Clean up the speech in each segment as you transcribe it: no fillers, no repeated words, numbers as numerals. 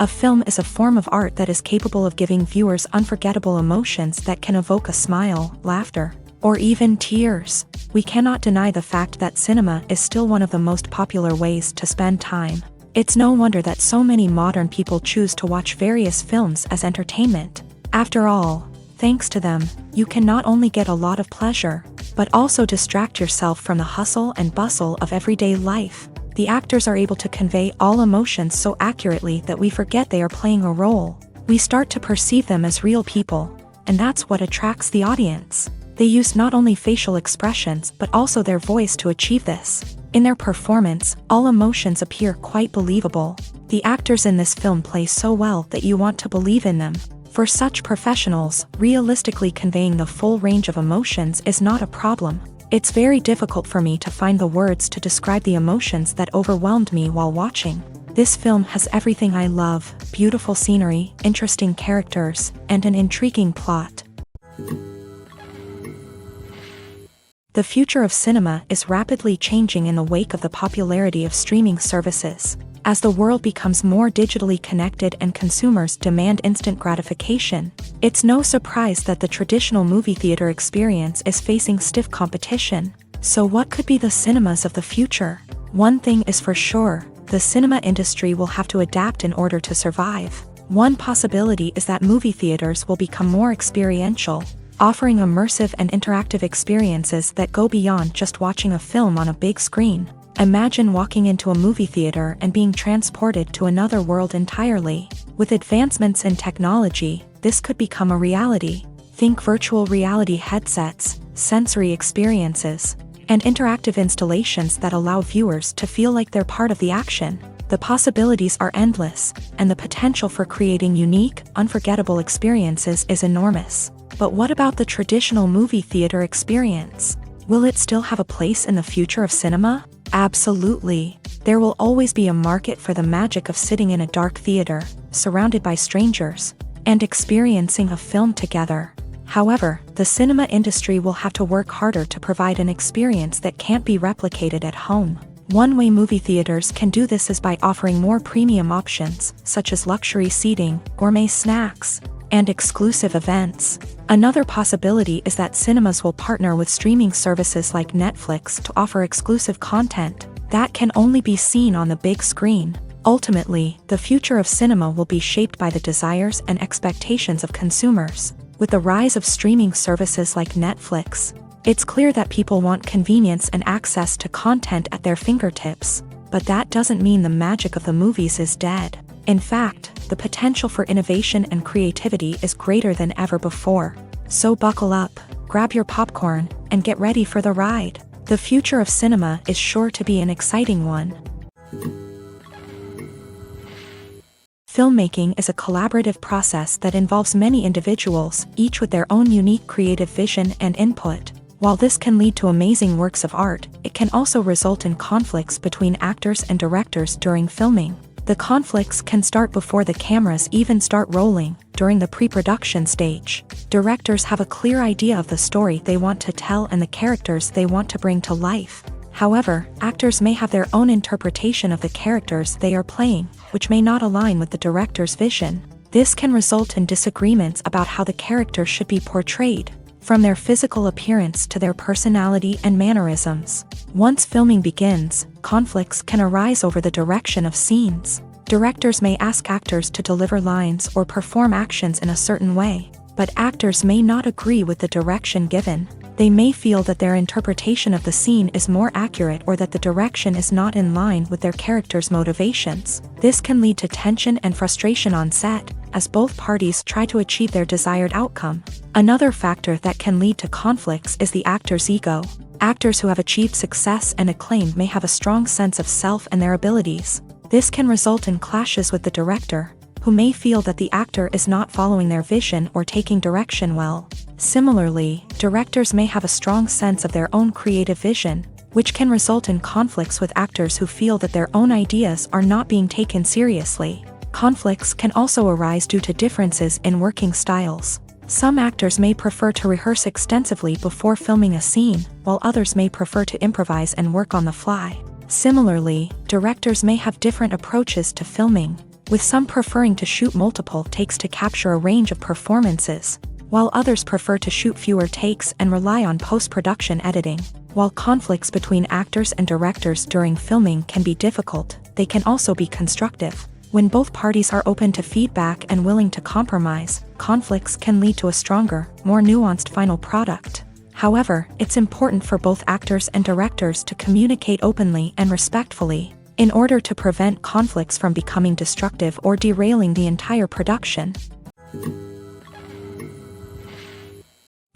A film is a form of art that is capable of giving viewers unforgettable emotions that can evoke a smile, laughter, or even tears. We cannot deny the fact that cinema is still one of the most popular ways to spend time. It's no wonder that so many modern people choose to watch various films as entertainment. After all, thanks to them, you can not only get a lot of pleasure, but also distract yourself from the hustle and bustle of everyday life. The actors are able to convey all emotions so accurately that we forget they are playing a role. We start to perceive them as real people, and that's what attracts the audience. They use not only facial expressions but also their voice to achieve this. In their performance, all emotions appear quite believable. The actors in this film play so well that you want to believe in them. For such professionals, realistically conveying the full range of emotions is not a problem. It's very difficult for me to find the words to describe the emotions that overwhelmed me while watching. This film has everything I love: beautiful scenery, interesting characters, and an intriguing plot. The future of cinema is rapidly changing in the wake of the popularity of streaming services. As the world becomes more digitally connected and consumers demand instant gratification, it's no surprise that the traditional movie theater experience is facing stiff competition. So what could be the cinemas of the future? One thing is for sure, the cinema industry will have to adapt in order to survive. One possibility is that movie theaters will become more experiential, offering immersive and interactive experiences that go beyond just watching a film on a big screen. Imagine walking into a movie theater and being transported to another world entirely. With advancements in technology, this could become a reality. Think virtual reality headsets, sensory experiences, and interactive installations that allow viewers to feel like they're part of the action. The possibilities are endless, and the potential for creating unique, unforgettable experiences is enormous. But what about the traditional movie theater experience? Will it still have a place in the future of cinema? Absolutely. There will always be a market for the magic of sitting in a dark theater, surrounded by strangers, and experiencing a film together. However, the cinema industry will have to work harder to provide an experience that can't be replicated at home. One way movie theaters can do this is by offering more premium options, such as luxury seating, gourmet snacks, and exclusive events. Another possibility is that cinemas will partner with streaming services like Netflix to offer exclusive content that can only be seen on the big screen. Ultimately, the future of cinema will be shaped by the desires and expectations of consumers. With the rise of streaming services like Netflix, it's clear that people want convenience and access to content at their fingertips. But that doesn't mean the magic of the movies is dead. In fact, the potential for innovation and creativity is greater than ever before. So buckle up, grab your popcorn, and get ready for the ride. The future of cinema is sure to be an exciting one. Filmmaking is a collaborative process that involves many individuals, each with their own unique creative vision and input. While this can lead to amazing works of art, it can also result in conflicts between actors and directors during filming. The conflicts can start before the cameras even start rolling, during the pre-production stage. Directors have a clear idea of the story they want to tell and the characters they want to bring to life. However, actors may have their own interpretation of the characters they are playing, which may not align with the director's vision. This can result in disagreements about how the character should be portrayed, from their physical appearance to their personality and mannerisms. Once filming begins, conflicts can arise over the direction of scenes. Directors may ask actors to deliver lines or perform actions in a certain way, but actors may not agree with the direction given. They may feel that their interpretation of the scene is more accurate or that the direction is not in line with their character's motivations. This can lead to tension and frustration on set, as both parties try to achieve their desired outcome. Another factor that can lead to conflicts is the actor's ego. Actors who have achieved success and acclaim may have a strong sense of self and their abilities. This can result in clashes with the director, who may feel that the actor is not following their vision or taking direction well. Similarly, directors may have a strong sense of their own creative vision, which can result in conflicts with actors who feel that their own ideas are not being taken seriously. Conflicts can also arise due to differences in working styles. Some actors may prefer to rehearse extensively before filming a scene, while others may prefer to improvise and work on the fly. Similarly, directors may have different approaches to filming, with some preferring to shoot multiple takes to capture a range of performances, while others prefer to shoot fewer takes and rely on post-production editing. While conflicts between actors and directors during filming can be difficult, they can also be constructive. When both parties are open to feedback and willing to compromise, conflicts can lead to a stronger, more nuanced final product. However, it's important for both actors and directors to communicate openly and respectfully, in order to prevent conflicts from becoming destructive or derailing the entire production.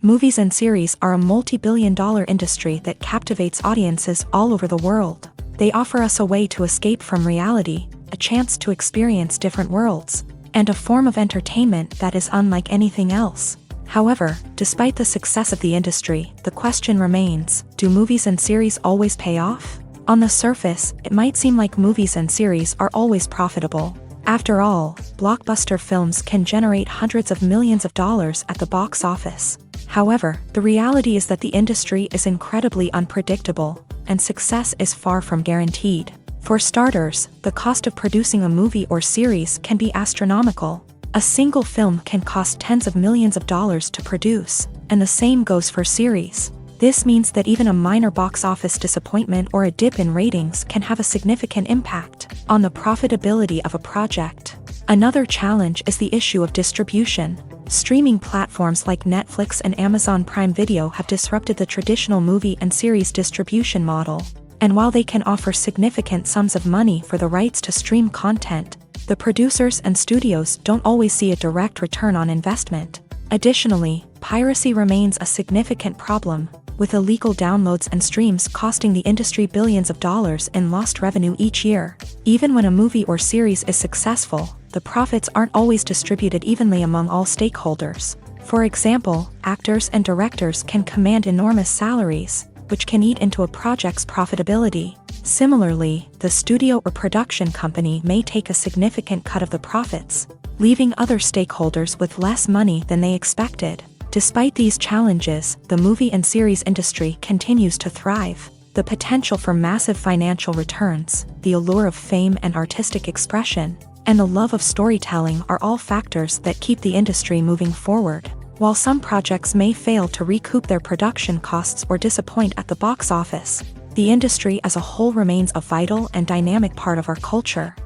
Movies and series are a multi-billion-dollar industry that captivates audiences all over the world. They offer us a way to escape from reality, a chance to experience different worlds, and a form of entertainment that is unlike anything else. However, despite the success of the industry, the question remains, do movies and series always pay off? On the surface, it might seem like movies and series are always profitable. After all, blockbuster films can generate hundreds of millions of dollars at the box office. However, the reality is that the industry is incredibly unpredictable, and success is far from guaranteed. For starters, the cost of producing a movie or series can be astronomical. A single film can cost tens of millions of dollars to produce, and the same goes for series. This means that even a minor box office disappointment or a dip in ratings can have a significant impact on the profitability of a project. Another challenge is the issue of distribution. Streaming platforms like Netflix and Amazon Prime Video have disrupted the traditional movie and series distribution model. And while they can offer significant sums of money for the rights to stream content, the producers and studios don't always see a direct return on investment. Additionally, piracy remains a significant problem, with illegal downloads and streams costing the industry billions of dollars in lost revenue each year. Even when a movie or series is successful, the profits aren't always distributed evenly among all stakeholders. For example, actors and directors can command enormous salaries, which can eat into a project's profitability. Similarly, the studio or production company may take a significant cut of the profits, leaving other stakeholders with less money than they expected. Despite these challenges, the movie and series industry continues to thrive. The potential for massive financial returns, the allure of fame and artistic expression, and the love of storytelling are all factors that keep the industry moving forward. While some projects may fail to recoup their production costs or disappoint at the box office, the industry as a whole remains a vital and dynamic part of our culture.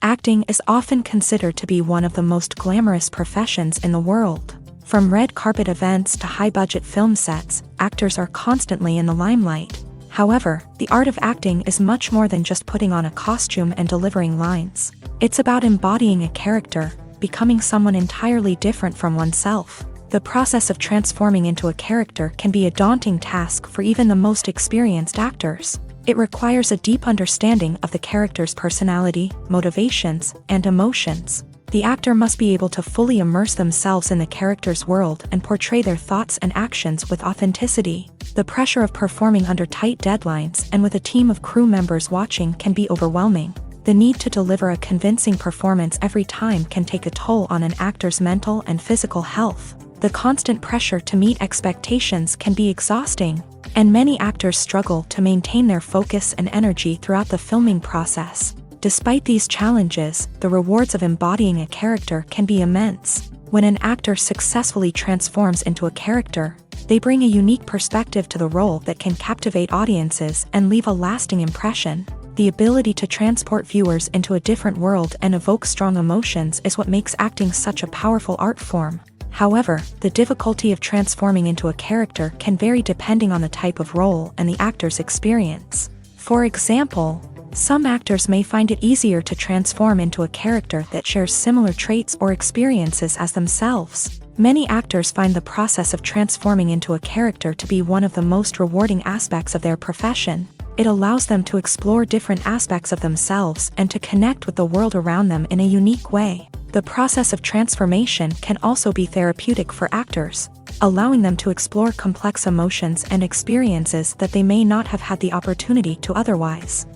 Acting is often considered to be one of the most glamorous professions in the world. From red carpet events to high-budget film sets, actors are constantly in the limelight. However, the art of acting is much more than just putting on a costume and delivering lines. It's about embodying a character, becoming someone entirely different from oneself. The process of transforming into a character can be a daunting task for even the most experienced actors. It requires a deep understanding of the character's personality, motivations, and emotions. The actor must be able to fully immerse themselves in the character's world and portray their thoughts and actions with authenticity. The pressure of performing under tight deadlines and with a team of crew members watching can be overwhelming. The need to deliver a convincing performance every time can take a toll on an actor's mental and physical health. The constant pressure to meet expectations can be exhausting, and many actors struggle to maintain their focus and energy throughout the filming process. Despite these challenges, the rewards of embodying a character can be immense. When an actor successfully transforms into a character, they bring a unique perspective to the role that can captivate audiences and leave a lasting impression. The ability to transport viewers into a different world and evoke strong emotions is what makes acting such a powerful art form. However, the difficulty of transforming into a character can vary depending on the type of role and the actor's experience. For example, some actors may find it easier to transform into a character that shares similar traits or experiences as themselves. Many actors find the process of transforming into a character to be one of the most rewarding aspects of their profession. It allows them to explore different aspects of themselves and to connect with the world around them in a unique way. The process of transformation can also be therapeutic for actors, allowing them to explore complex emotions and experiences that they may not have had the opportunity to otherwise.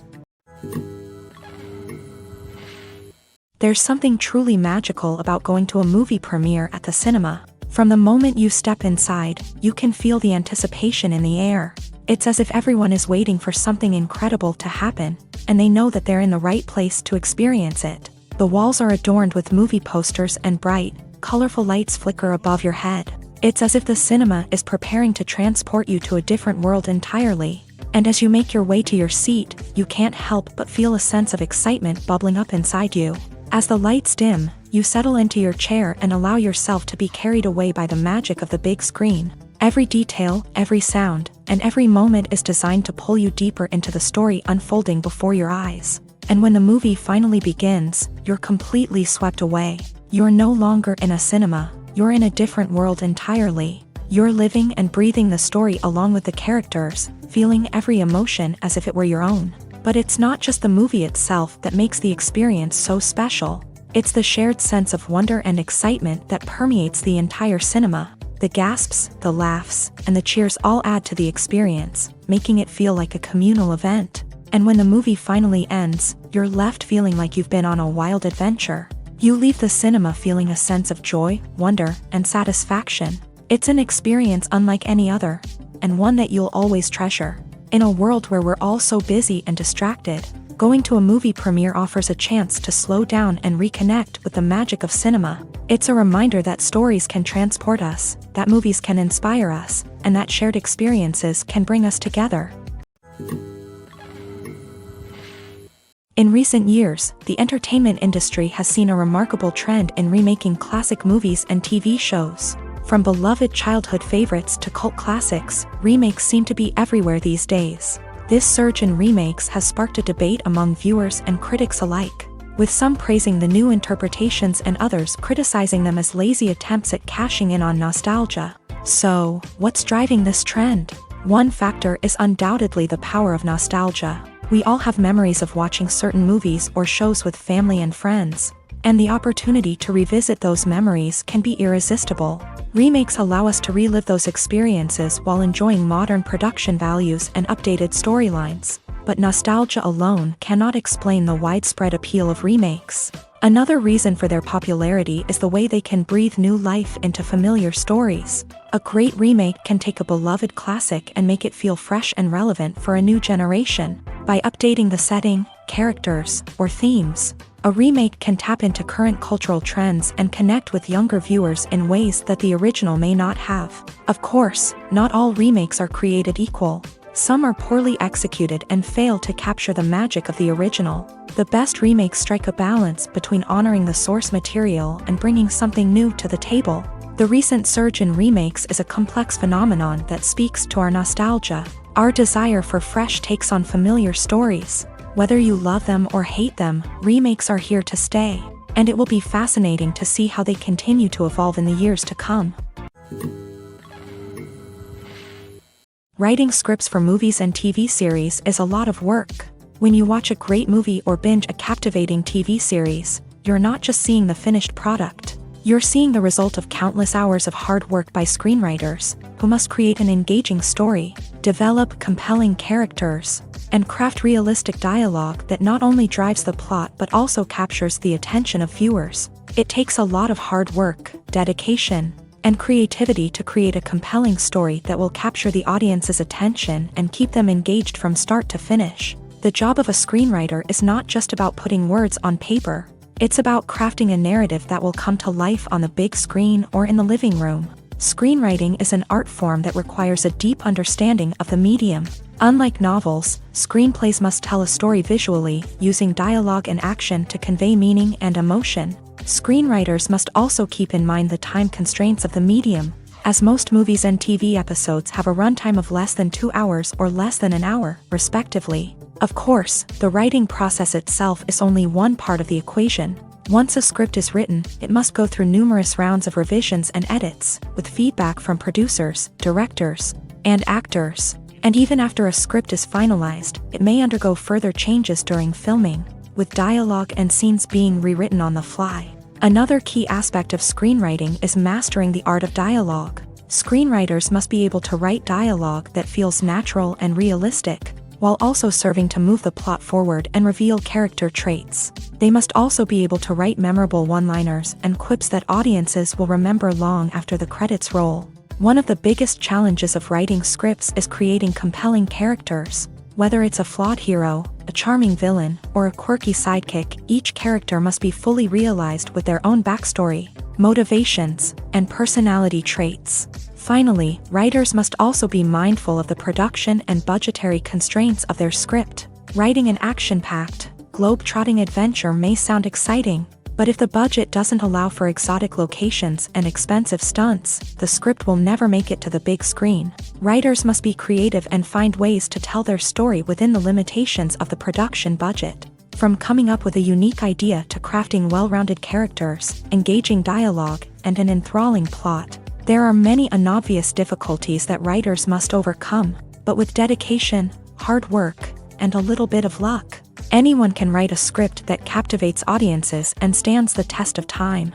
There's something truly magical about going to a movie premiere at the cinema. From the moment you step inside, you can feel the anticipation in the air. It's as if everyone is waiting for something incredible to happen, and they know that they're in the right place to experience it. The walls are adorned with movie posters and bright, colorful lights flicker above your head. It's as if the cinema is preparing to transport you to a different world entirely. And as you make your way to your seat, you can't help but feel a sense of excitement bubbling up inside you. As the lights dim, you settle into your chair and allow yourself to be carried away by the magic of the big screen. Every detail, every sound, and every moment is designed to pull you deeper into the story unfolding before your eyes. And when the movie finally begins, you're completely swept away. You're no longer in a cinema, you're in a different world entirely. You're living and breathing the story along with the characters, feeling every emotion as if it were your own. But it's not just the movie itself that makes the experience so special. It's the shared sense of wonder and excitement that permeates the entire cinema. The gasps, the laughs, and the cheers all add to the experience, making it feel like a communal event. And when the movie finally ends, you're left feeling like you've been on a wild adventure. You leave the cinema feeling a sense of joy, wonder, and satisfaction. It's an experience unlike any other, and one that you'll always treasure. In a world where we're all so busy and distracted, going to a movie premiere offers a chance to slow down and reconnect with the magic of cinema. It's a reminder that stories can transport us, that movies can inspire us, and that shared experiences can bring us together. In recent years, the entertainment industry has seen a remarkable trend in remaking classic movies and TV shows. From beloved childhood favorites to cult classics, remakes seem to be everywhere these days. This surge in remakes has sparked a debate among viewers and critics alike, with some praising the new interpretations and others criticizing them as lazy attempts at cashing in on nostalgia. So, what's driving this trend? One factor is undoubtedly the power of nostalgia. We all have memories of watching certain movies or shows with family and friends, and the opportunity to revisit those memories can be irresistible. Remakes allow us to relive those experiences while enjoying modern production values and updated storylines. But nostalgia alone cannot explain the widespread appeal of remakes. Another reason for their popularity is the way they can breathe new life into familiar stories. A great remake can take a beloved classic and make it feel fresh and relevant for a new generation. By updating the setting, characters, or themes, a remake can tap into current cultural trends and connect with younger viewers in ways that the original may not have. Of course, not all remakes are created equal. Some are poorly executed and fail to capture the magic of the original. The best remakes strike a balance between honoring the source material and bringing something new to the table. The recent surge in remakes is a complex phenomenon that speaks to our nostalgia, our desire for fresh takes on familiar stories. Whether you love them or hate them, remakes are here to stay, and it will be fascinating to see how they continue to evolve in the years to come. Writing scripts for movies and TV series is a lot of work. When you watch a great movie or binge a captivating TV series, you're not just seeing the finished product. You're seeing the result of countless hours of hard work by screenwriters, who must create an engaging story, develop compelling characters, and craft realistic dialogue that not only drives the plot but also captures the attention of viewers. It takes a lot of hard work, dedication, and creativity to create a compelling story that will capture the audience's attention and keep them engaged from start to finish. The job of a screenwriter is not just about putting words on paper. It's about crafting a narrative that will come to life on the big screen or in the living room. Screenwriting is an art form that requires a deep understanding of the medium. Unlike novels, screenplays must tell a story visually, using dialogue and action to convey meaning and emotion. Screenwriters must also keep in mind the time constraints of the medium, as most movies and TV episodes have a runtime of less than 2 hours or less than an hour, respectively. Of course, the writing process itself is only one part of the equation. Once a script is written, it must go through numerous rounds of revisions and edits, with feedback from producers, directors, and actors. And even after a script is finalized, it may undergo further changes during filming, with dialogue and scenes being rewritten on the fly. Another key aspect of screenwriting is mastering the art of dialogue. Screenwriters must be able to write dialogue that feels natural and realistic, while also serving to move the plot forward and reveal character traits. They must also be able to write memorable one-liners and quips that audiences will remember long after the credits roll. One of the biggest challenges of writing scripts is creating compelling characters. Whether it's a flawed hero, a charming villain, or a quirky sidekick, each character must be fully realized with their own backstory, motivations, and personality traits. Finally, writers must also be mindful of the production and budgetary constraints of their script. Writing an action-packed, globe-trotting adventure may sound exciting, but if the budget doesn't allow for exotic locations and expensive stunts, the script will never make it to the big screen. Writers must be creative and find ways to tell their story within the limitations of the production budget. From coming up with a unique idea to crafting well-rounded characters, engaging dialogue, and an enthralling plot, there are many unobvious difficulties that writers must overcome, but with dedication, hard work, and a little bit of luck, anyone can write a script that captivates audiences and stands the test of time.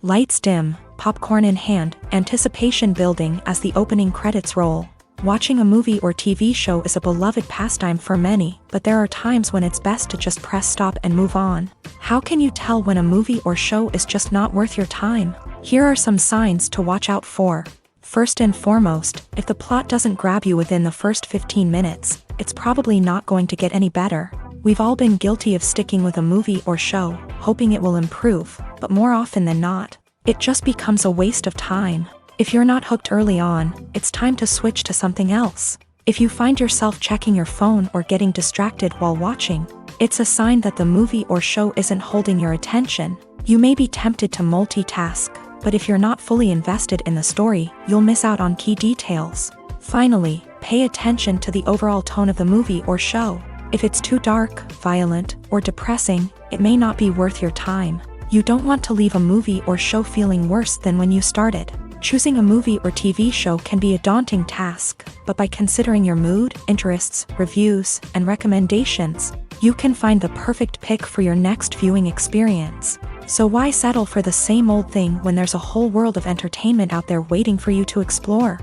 Lights dim, popcorn in hand, anticipation building as the opening credits roll. Watching a movie or TV show is a beloved pastime for many, but there are times when it's best to just press stop and move on. How can you tell when a movie or show is just not worth your time? Here are some signs to watch out for. First and foremost, if the plot doesn't grab you within the first 15 minutes, it's probably not going to get any better. We've all been guilty of sticking with a movie or show, hoping it will improve, but more often than not, it just becomes a waste of time. If you're not hooked early on, it's time to switch to something else. If you find yourself checking your phone or getting distracted while watching, it's a sign that the movie or show isn't holding your attention. You may be tempted to multitask, but if you're not fully invested in the story, you'll miss out on key details. Finally, pay attention to the overall tone of the movie or show. If it's too dark, violent, or depressing, it may not be worth your time. You don't want to leave a movie or show feeling worse than when you started. Choosing a movie or TV show can be a daunting task, but by considering your mood, interests, reviews, and recommendations, you can find the perfect pick for your next viewing experience. So why settle for the same old thing when there's a whole world of entertainment out there waiting for you to explore?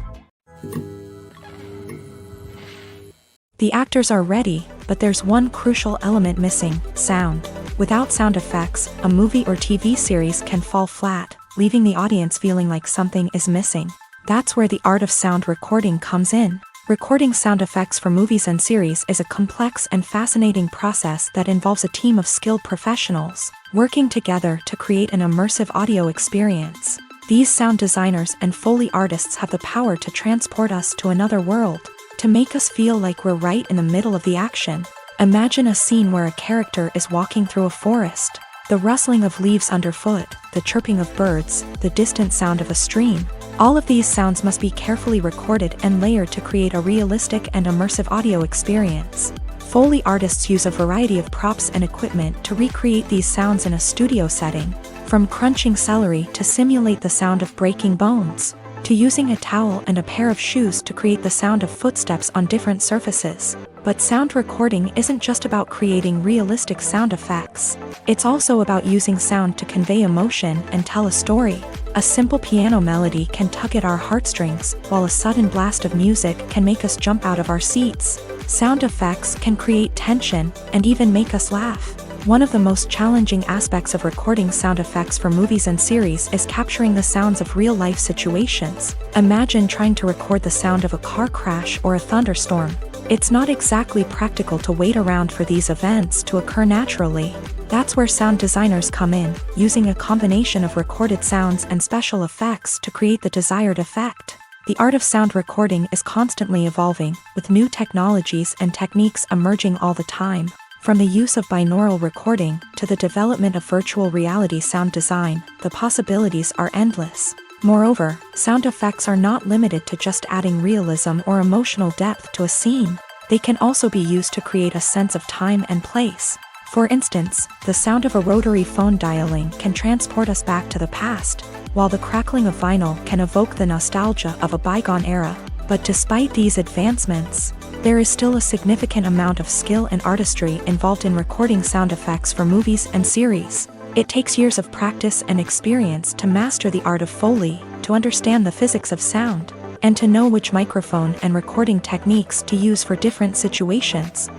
The actors are ready, but there's one crucial element missing: sound. Without sound effects, a movie or TV series can fall flat, leaving the audience feeling like something is missing. That's where the art of sound recording comes in. Recording sound effects for movies and series is a complex and fascinating process that involves a team of skilled professionals working together to create an immersive audio experience. These sound designers and Foley artists have the power to transport us to another world, to make us feel like we're right in the middle of the action. Imagine a scene where a character is walking through a forest. The rustling of leaves underfoot, the chirping of birds, the distant sound of a stream. All of these sounds must be carefully recorded and layered to create a realistic and immersive audio experience. Foley artists use a variety of props and equipment to recreate these sounds in a studio setting, from crunching celery to simulate the sound of breaking bones, to using a towel and a pair of shoes to create the sound of footsteps on different surfaces. But sound recording isn't just about creating realistic sound effects. It's also about using sound to convey emotion and tell a story. A simple piano melody can tug at our heartstrings, while a sudden blast of music can make us jump out of our seats. Sound effects can create tension and even make us laugh. One of the most challenging aspects of recording sound effects for movies and series is capturing the sounds of real-life situations. Imagine trying to record the sound of a car crash or a thunderstorm. It's not exactly practical to wait around for these events to occur naturally. That's where sound designers come in, using a combination of recorded sounds and special effects to create the desired effect. The art of sound recording is constantly evolving, with new technologies and techniques emerging all the time. From the use of binaural recording to the development of virtual reality sound design, the possibilities are endless. Moreover, sound effects are not limited to just adding realism or emotional depth to a scene. They can also be used to create a sense of time and place. For instance, the sound of a rotary phone dialing can transport us back to the past, while the crackling of vinyl can evoke the nostalgia of a bygone era. But despite these advancements, there is still a significant amount of skill and artistry involved in recording sound effects for movies and series. It takes years of practice and experience to master the art of Foley, to understand the physics of sound, and to know which microphone and recording techniques to use for different situations.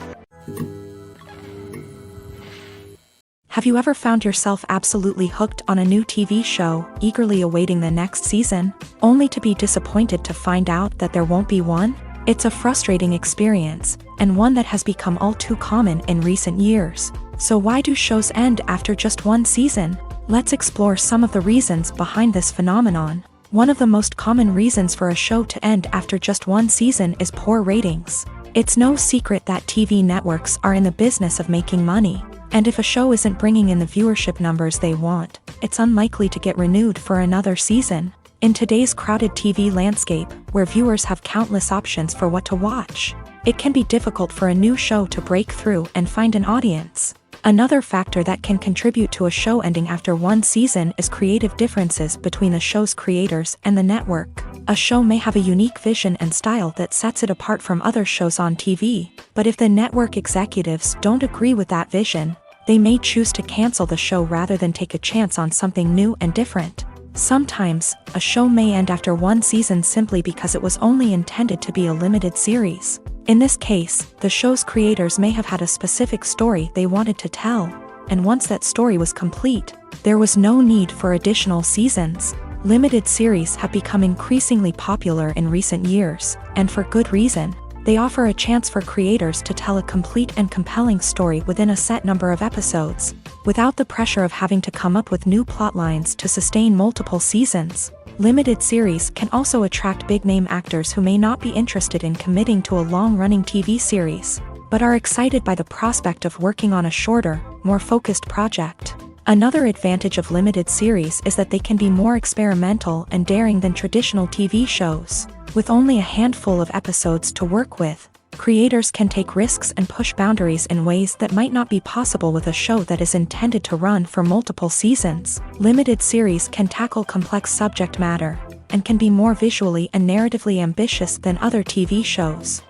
Have you ever found yourself absolutely hooked on a new TV show, eagerly awaiting the next season, only to be disappointed to find out that there won't be one? It's a frustrating experience, and one that has become all too common in recent years. So why do shows end after just one season? Let's explore some of the reasons behind this phenomenon. One of the most common reasons for a show to end after just one season is poor ratings. It's no secret that TV networks are in the business of making money, and if a show isn't bringing in the viewership numbers they want, it's unlikely to get renewed for another season. In today's crowded TV landscape, where viewers have countless options for what to watch, it can be difficult for a new show to break through and find an audience. Another factor that can contribute to a show ending after one season is creative differences between the show's creators and the network. A show may have a unique vision and style that sets it apart from other shows on TV, but if the network executives don't agree with that vision, they may choose to cancel the show rather than take a chance on something new and different. Sometimes, a show may end after one season simply because it was only intended to be a limited series. In this case, the show's creators may have had a specific story they wanted to tell, and once that story was complete, there was no need for additional seasons. Limited series have become increasingly popular in recent years, and for good reason. They offer a chance for creators to tell a complete and compelling story within a set number of episodes, without the pressure of having to come up with new plotlines to sustain multiple seasons. Limited series can also attract big-name actors who may not be interested in committing to a long-running TV series, but are excited by the prospect of working on a shorter, more focused project. Another advantage of limited series is that they can be more experimental and daring than traditional TV shows. With only a handful of episodes to work with, creators can take risks and push boundaries in ways that might not be possible with a show that is intended to run for multiple seasons. Limited series can tackle complex subject matter, and can be more visually and narratively ambitious than other TV shows.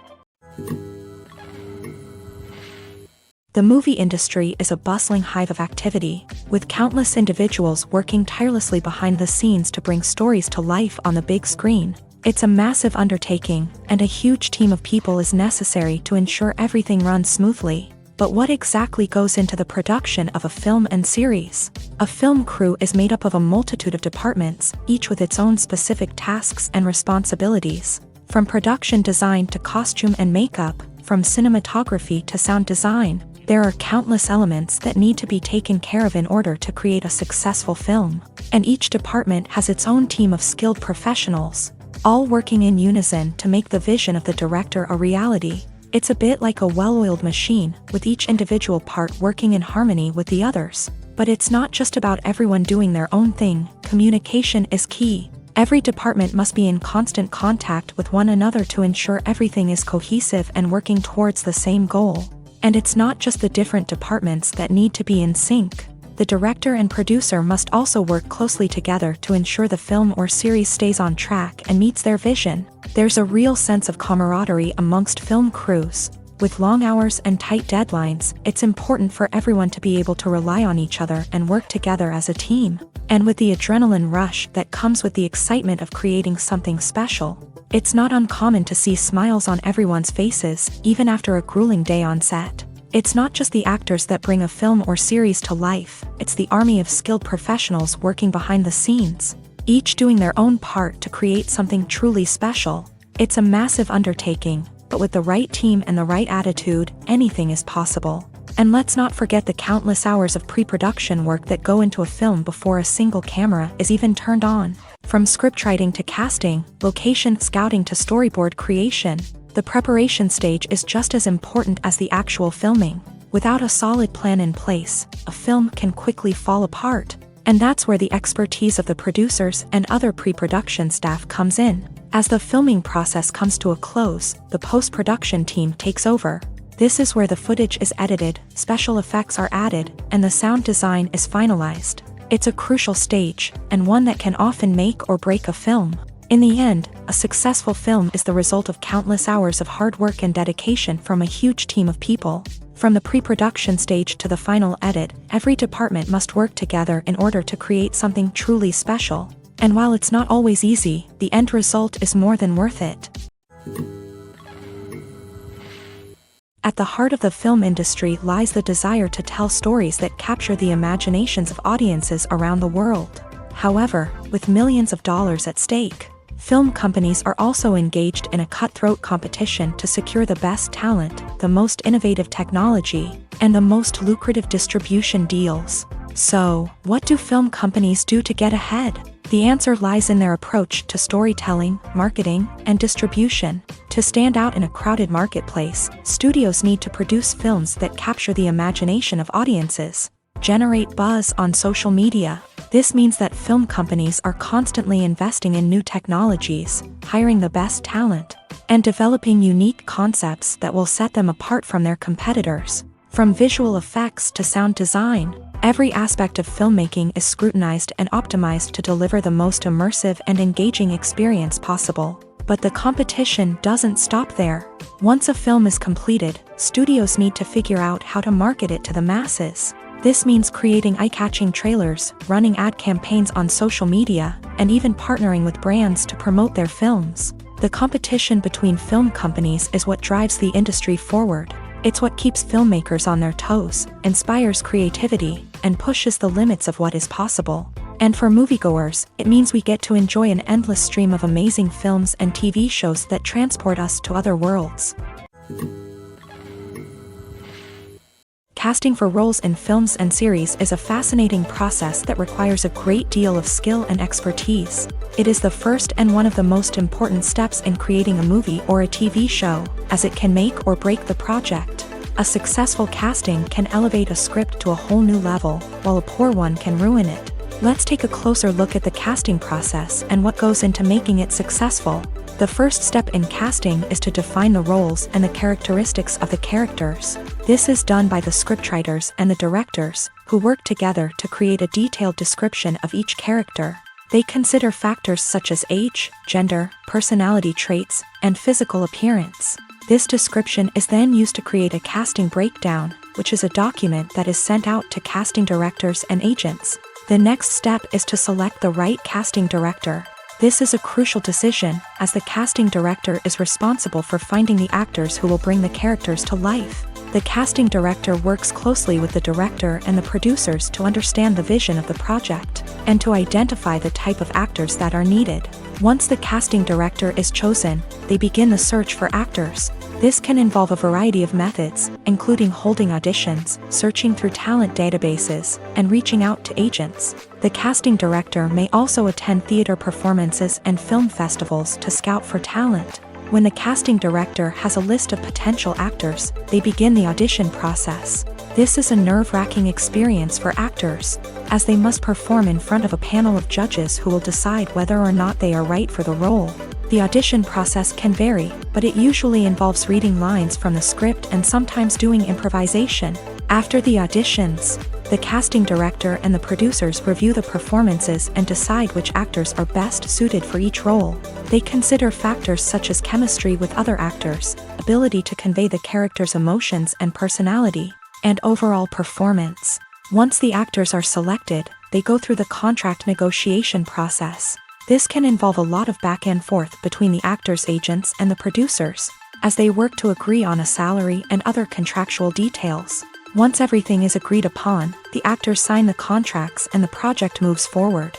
The movie industry is a bustling hive of activity, with countless individuals working tirelessly behind the scenes to bring stories to life on the big screen. It's a massive undertaking, and a huge team of people is necessary to ensure everything runs smoothly. But what exactly goes into the production of a film and series? A film crew is made up of a multitude of departments, each with its own specific tasks and responsibilities. From production design to costume and makeup, from cinematography to sound design, there are countless elements that need to be taken care of in order to create a successful film. And each department has its own team of skilled professionals, all working in unison to make the vision of the director a reality. It's a bit like a well-oiled machine, with each individual part working in harmony with the others. But it's not just about everyone doing their own thing. Communication is key. Every department must be in constant contact with one another to ensure everything is cohesive and working towards the same goal. And it's not just the different departments that need to be in sync. The director and producer must also work closely together to ensure the film or series stays on track and meets their vision. There's a real sense of camaraderie amongst film crews. With long hours and tight deadlines, it's important for everyone to be able to rely on each other and work together as a team. And with the adrenaline rush that comes with the excitement of creating something special, it's not uncommon to see smiles on everyone's faces, even after a grueling day on set. It's not just the actors that bring a film or series to life, it's the army of skilled professionals working behind the scenes, each doing their own part to create something truly special. It's a massive undertaking, but with the right team and the right attitude, anything is possible. And let's not forget the countless hours of pre-production work that go into a film before a single camera is even turned on. From scriptwriting to casting, location scouting to storyboard creation, the preparation stage is just as important as the actual filming. Without a solid plan in place, a film can quickly fall apart. And that's where the expertise of the producers and other pre-production staff comes in. As the filming process comes to a close, the post-production team takes over. This is where the footage is edited, special effects are added, and the sound design is finalized. It's a crucial stage, and one that can often make or break a film. In the end, a successful film is the result of countless hours of hard work and dedication from a huge team of people. From the pre-production stage to the final edit, every department must work together in order to create something truly special. And while it's not always easy, the end result is more than worth it. At the heart of the film industry lies the desire to tell stories that capture the imaginations of audiences around the world. However, with millions of dollars at stake, film companies are also engaged in a cutthroat competition to secure the best talent, the most innovative technology, and the most lucrative distribution deals. So, what do film companies do to get ahead? The answer lies in their approach to storytelling, marketing, and distribution. To stand out in a crowded marketplace, studios need to produce films that capture the imagination of audiences, generate buzz on social media. This means that film companies are constantly investing in new technologies, hiring the best talent, and developing unique concepts that will set them apart from their competitors. From visual effects to sound design, every aspect of filmmaking is scrutinized and optimized to deliver the most immersive and engaging experience possible. But the competition doesn't stop there. Once a film is completed, studios need to figure out how to market it to the masses. This means creating eye-catching trailers, running ad campaigns on social media, and even partnering with brands to promote their films. The competition between film companies is what drives the industry forward. It's what keeps filmmakers on their toes, inspires creativity, and pushes the limits of what is possible. And for moviegoers, it means we get to enjoy an endless stream of amazing films and TV shows that transport us to other worlds. Casting for roles in films and series is a fascinating process that requires a great deal of skill and expertise. It is the first and one of the most important steps in creating a movie or a TV show, as it can make or break the project. A successful casting can elevate a script to a whole new level, while a poor one can ruin it. Let's take a closer look at the casting process and what goes into making it successful. The first step in casting is to define the roles and the characteristics of the characters. This is done by the scriptwriters and the directors, who work together to create a detailed description of each character. They consider factors such as age, gender, personality traits, and physical appearance. This description is then used to create a casting breakdown, which is a document that is sent out to casting directors and agents. The next step is to select the right casting director. This is a crucial decision, as the casting director is responsible for finding the actors who will bring the characters to life. The casting director works closely with the director and the producers to understand the vision of the project, and to identify the type of actors that are needed. Once the casting director is chosen, they begin the search for actors. This can involve a variety of methods, including holding auditions, searching through talent databases, and reaching out to agents. The casting director may also attend theater performances and film festivals to scout for talent. When the casting director has a list of potential actors, they begin the audition process. This is a nerve-wracking experience for actors, as they must perform in front of a panel of judges who will decide whether or not they are right for the role. The audition process can vary, but it usually involves reading lines from the script and sometimes doing improvisation. After the auditions, the casting director and the producers review the performances and decide which actors are best suited for each role. They consider factors such as chemistry with other actors, ability to convey the character's emotions and personality, and overall performance. Once the actors are selected, they go through the contract negotiation process. This can involve a lot of back and forth between the actors' agents and the producers, as they work to agree on a salary and other contractual details. Once everything is agreed upon, the actors sign the contracts and the project moves forward.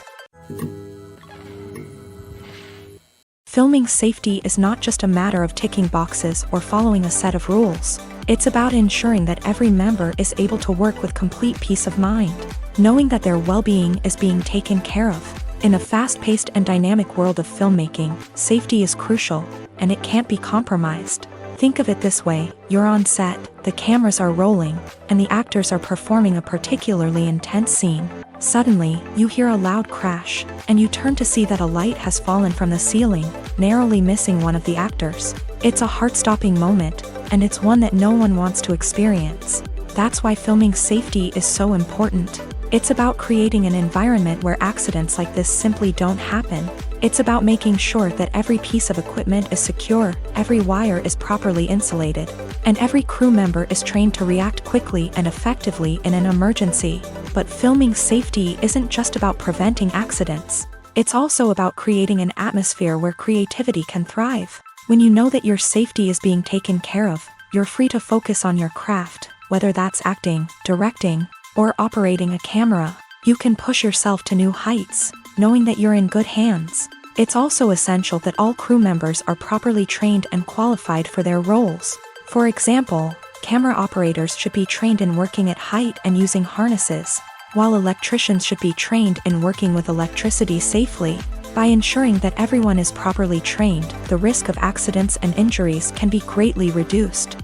Filming safety is not just a matter of ticking boxes or following a set of rules. It's about ensuring that every member is able to work with complete peace of mind, knowing that their well-being is being taken care of. In a fast-paced and dynamic world of filmmaking, safety is crucial, and it can't be compromised. Think of it this way: you're on set, the cameras are rolling, and the actors are performing a particularly intense scene. Suddenly, you hear a loud crash, and you turn to see that a light has fallen from the ceiling, narrowly missing one of the actors. It's a heart-stopping moment, and it's one that no one wants to experience. That's why filming safety is so important. It's about creating an environment where accidents like this simply don't happen. It's about making sure that every piece of equipment is secure, every wire is properly insulated, and every crew member is trained to react quickly and effectively in an emergency. But filming safety isn't just about preventing accidents. It's also about creating an atmosphere where creativity can thrive. When you know that your safety is being taken care of, you're free to focus on your craft, whether that's acting, directing, or operating a camera. You can push yourself to new heights, knowing that you're in good hands. It's also essential that all crew members are properly trained and qualified for their roles. For example, camera operators should be trained in working at height and using harnesses, while electricians should be trained in working with electricity safely. By ensuring that everyone is properly trained, the risk of accidents and injuries can be greatly reduced.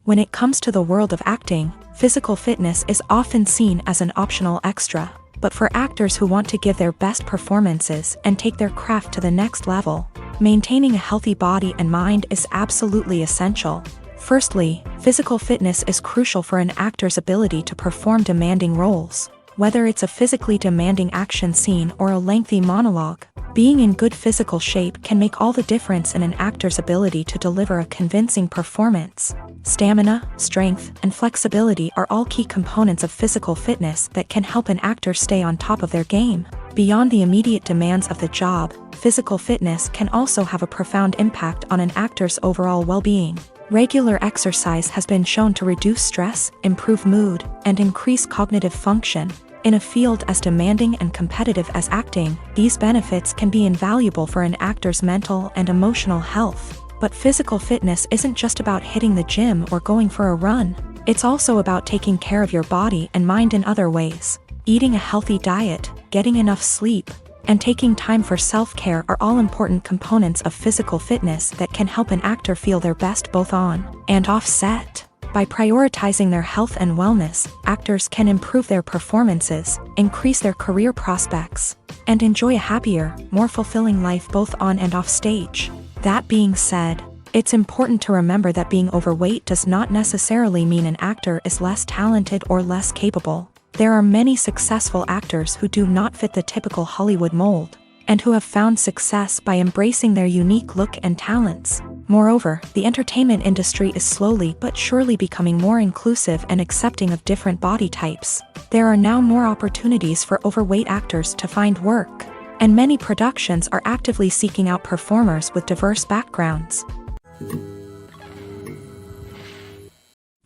When it comes to the world of acting, physical fitness is often seen as an optional extra. But for actors who want to give their best performances and take their craft to the next level, maintaining a healthy body and mind is absolutely essential. Firstly, physical fitness is crucial for an actor's ability to perform demanding roles. Whether it's a physically demanding action scene or a lengthy monologue, being in good physical shape can make all the difference in an actor's ability to deliver a convincing performance. Stamina, strength, and flexibility are all key components of physical fitness that can help an actor stay on top of their game. Beyond the immediate demands of the job, physical fitness can also have a profound impact on an actor's overall well-being. Regular exercise has been shown to reduce stress, improve mood, and increase cognitive function. In a field as demanding and competitive as acting, these benefits can be invaluable for an actor's mental and emotional health. But physical fitness isn't just about hitting the gym or going for a run. It's also about taking care of your body and mind in other ways. Eating a healthy diet, getting enough sleep, and taking time for self-care are all important components of physical fitness that can help an actor feel their best both on and off set. By prioritizing their health and wellness, actors can improve their performances, increase their career prospects, and enjoy a happier, more fulfilling life both on and off stage. That being said, it's important to remember that being overweight does not necessarily mean an actor is less talented or less capable. There are many successful actors who do not fit the typical Hollywood mold, and who have found success by embracing their unique look and talents. Moreover, the entertainment industry is slowly but surely becoming more inclusive and accepting of different body types. There are now more opportunities for overweight actors to find work, and many productions are actively seeking out performers with diverse backgrounds.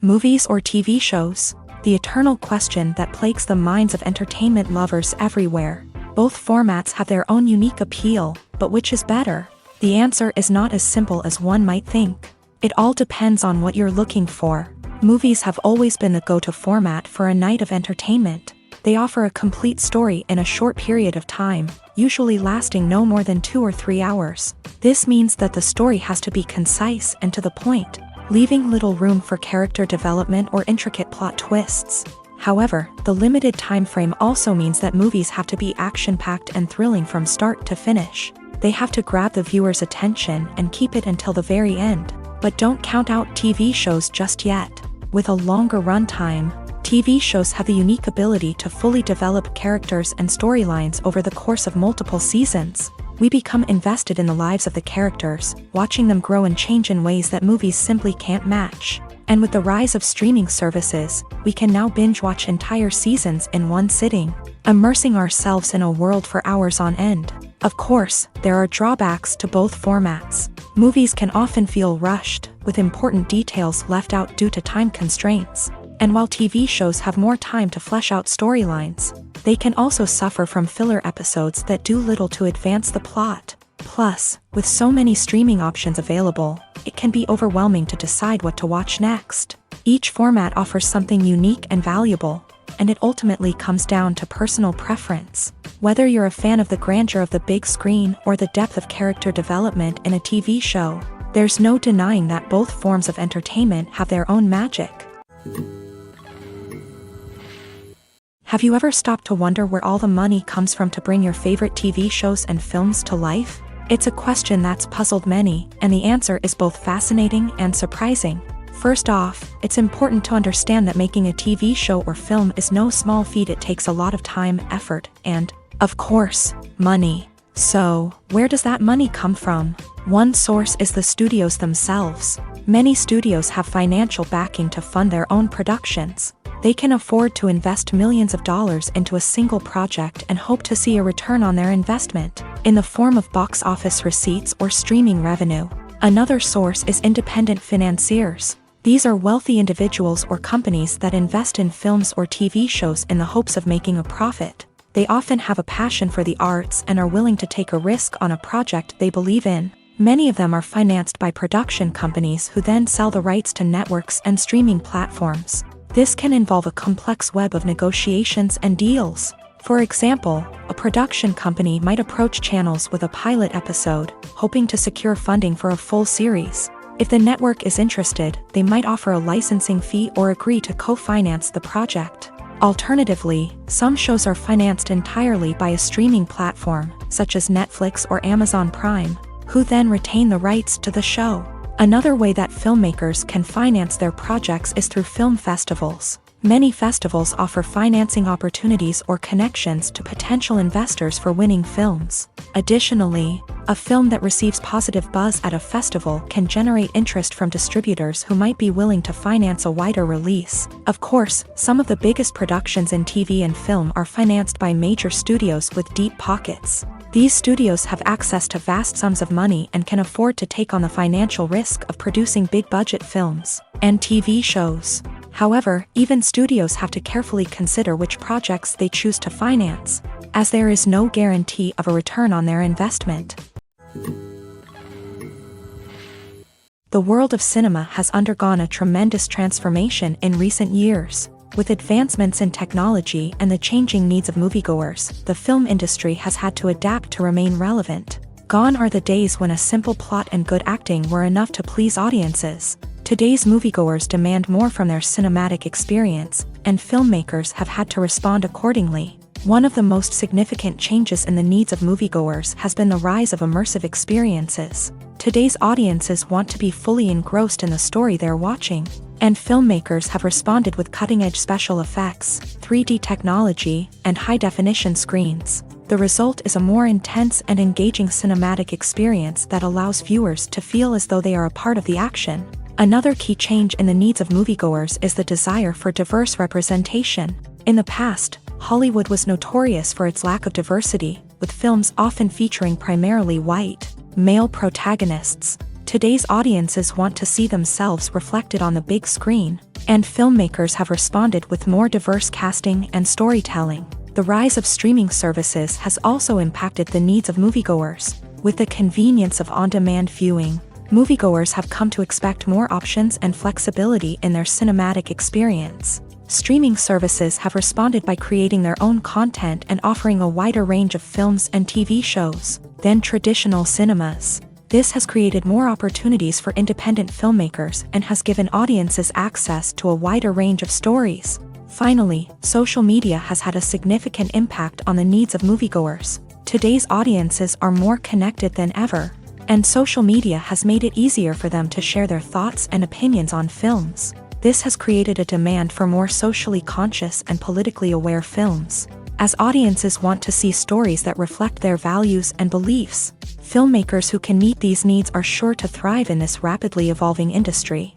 Movies or TV shows? The eternal question that plagues the minds of entertainment lovers everywhere. Both formats have their own unique appeal, but which is better? The answer is not as simple as one might think. It all depends on what you're looking for. Movies have always been the go-to format for a night of entertainment. They offer a complete story in a short period of time, usually lasting no more than 2 or 3 hours. This means that the story has to be concise and to the point, leaving little room for character development or intricate plot twists. However, the limited time frame also means that movies have to be action-packed and thrilling from start to finish. They have to grab the viewer's attention and keep it until the very end. But don't count out TV shows just yet. With a longer runtime, TV shows have the unique ability to fully develop characters and storylines over the course of multiple seasons. We become invested in the lives of the characters, watching them grow and change in ways that movies simply can't match. And with the rise of streaming services, we can now binge-watch entire seasons in one sitting, immersing ourselves in a world for hours on end. Of course, there are drawbacks to both formats. Movies can often feel rushed, with important details left out due to time constraints. And while TV shows have more time to flesh out storylines, they can also suffer from filler episodes that do little to advance the plot. Plus, with so many streaming options available, it can be overwhelming to decide what to watch next. Each format offers something unique and valuable, and it ultimately comes down to personal preference. Whether you're a fan of the grandeur of the big screen or the depth of character development in a TV show, there's no denying that both forms of entertainment have their own magic. Have you ever stopped to wonder where all the money comes from to bring your favorite TV shows and films to life? It's a question that's puzzled many, and the answer is both fascinating and surprising. First off, it's important to understand that making a TV show or film is no small feat. It takes a lot of time, effort, and, of course, money. So, where does that money come from? One source is the studios themselves. Many studios have financial backing to fund their own productions. They can afford to invest millions of dollars into a single project and hope to see a return on their investment, in the form of box office receipts or streaming revenue. Another source is independent financiers. These are wealthy individuals or companies that invest in films or TV shows in the hopes of making a profit. They often have a passion for the arts and are willing to take a risk on a project they believe in. Many of them are financed by production companies who then sell the rights to networks and streaming platforms. This can involve a complex web of negotiations and deals. For example, a production company might approach channels with a pilot episode, hoping to secure funding for a full series. If the network is interested, they might offer a licensing fee or agree to co-finance the project. Alternatively, some shows are financed entirely by a streaming platform, such as Netflix or Amazon Prime, who then retain the rights to the show. Another way that filmmakers can finance their projects is through film festivals. Many festivals offer financing opportunities or connections to potential investors for winning films. Additionally, a film that receives positive buzz at a festival can generate interest from distributors who might be willing to finance a wider release. Of course, some of the biggest productions in TV and film are financed by major studios with deep pockets. These studios have access to vast sums of money and can afford to take on the financial risk of producing big-budget films and TV shows. However, even studios have to carefully consider which projects they choose to finance, as there is no guarantee of a return on their investment. The world of cinema has undergone a tremendous transformation in recent years. With advancements in technology and the changing needs of moviegoers, the film industry has had to adapt to remain relevant. Gone are the days when a simple plot and good acting were enough to please audiences. Today's moviegoers demand more from their cinematic experience, and filmmakers have had to respond accordingly. One of the most significant changes in the needs of moviegoers has been the rise of immersive experiences. Today's audiences want to be fully engrossed in the story they're watching, and filmmakers have responded with cutting-edge special effects, 3D technology, and high-definition screens. The result is a more intense and engaging cinematic experience that allows viewers to feel as though they are a part of the action. Another key change in the needs of moviegoers is the desire for diverse representation. In the past, Hollywood was notorious for its lack of diversity, with films often featuring primarily white, male protagonists. Today's audiences want to see themselves reflected on the big screen, and filmmakers have responded with more diverse casting and storytelling. The rise of streaming services has also impacted the needs of moviegoers. With the convenience of on-demand viewing, moviegoers have come to expect more options and flexibility in their cinematic experience. Streaming services have responded by creating their own content and offering a wider range of films and TV shows than traditional cinemas. This has created more opportunities for independent filmmakers and has given audiences access to a wider range of stories. Finally, social media has had a significant impact on the needs of moviegoers. Today's audiences are more connected than ever, and social media has made it easier for them to share their thoughts and opinions on films. This has created a demand for more socially conscious and politically aware films. As audiences want to see stories that reflect their values and beliefs, filmmakers who can meet these needs are sure to thrive in this rapidly evolving industry.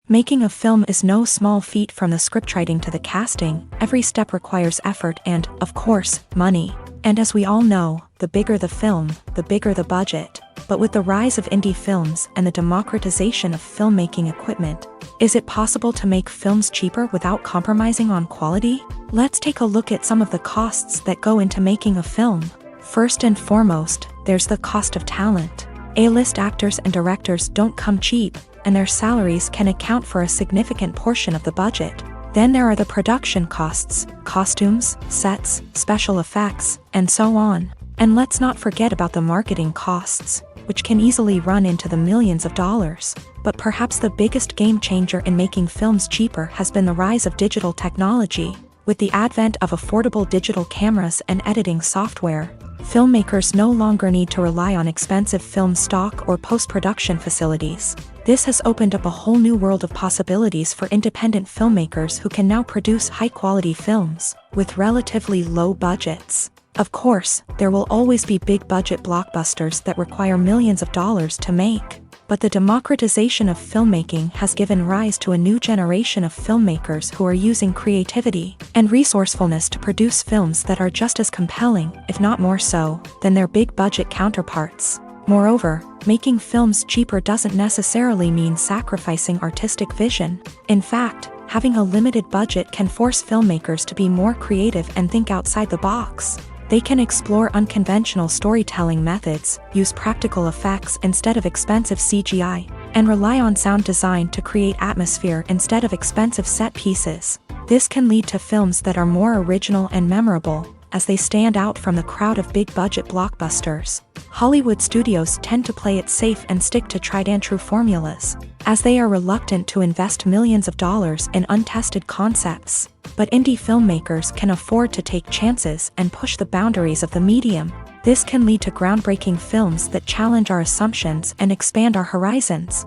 Making a film is no small feat. From the scriptwriting to the casting, every step requires effort and, of course, money. And as we all know, the bigger the film, the bigger the budget. But with the rise of indie films and the democratization of filmmaking equipment, is it possible to make films cheaper without compromising on quality? Let's take a look at some of the costs that go into making a film. First and foremost, there's the cost of talent. A-list actors and directors don't come cheap, and their salaries can account for a significant portion of the budget. Then there are the production costs, costumes, sets, special effects, and so on. And let's not forget about the marketing costs, which can easily run into the millions of dollars. But perhaps the biggest game changer in making films cheaper has been the rise of digital technology. With the advent of affordable digital cameras and editing software, filmmakers no longer need to rely on expensive film stock or post-production facilities. This has opened up a whole new world of possibilities for independent filmmakers who can now produce high-quality films with relatively low budgets. Of course, there will always be big-budget blockbusters that require millions of dollars to make. But the democratization of filmmaking has given rise to a new generation of filmmakers who are using creativity and resourcefulness to produce films that are just as compelling, if not more so, than their big-budget counterparts. Moreover, making films cheaper doesn't necessarily mean sacrificing artistic vision. In fact, having a limited budget can force filmmakers to be more creative and think outside the box. They can explore unconventional storytelling methods, use practical effects instead of expensive CGI, and rely on sound design to create atmosphere instead of expensive set pieces. This can lead to films that are more original and memorable, as they stand out from the crowd of big-budget blockbusters. Hollywood studios tend to play it safe and stick to tried-and-true formulas, as they are reluctant to invest millions of dollars in untested concepts. But indie filmmakers can afford to take chances and push the boundaries of the medium. This can lead to groundbreaking films that challenge our assumptions and expand our horizons.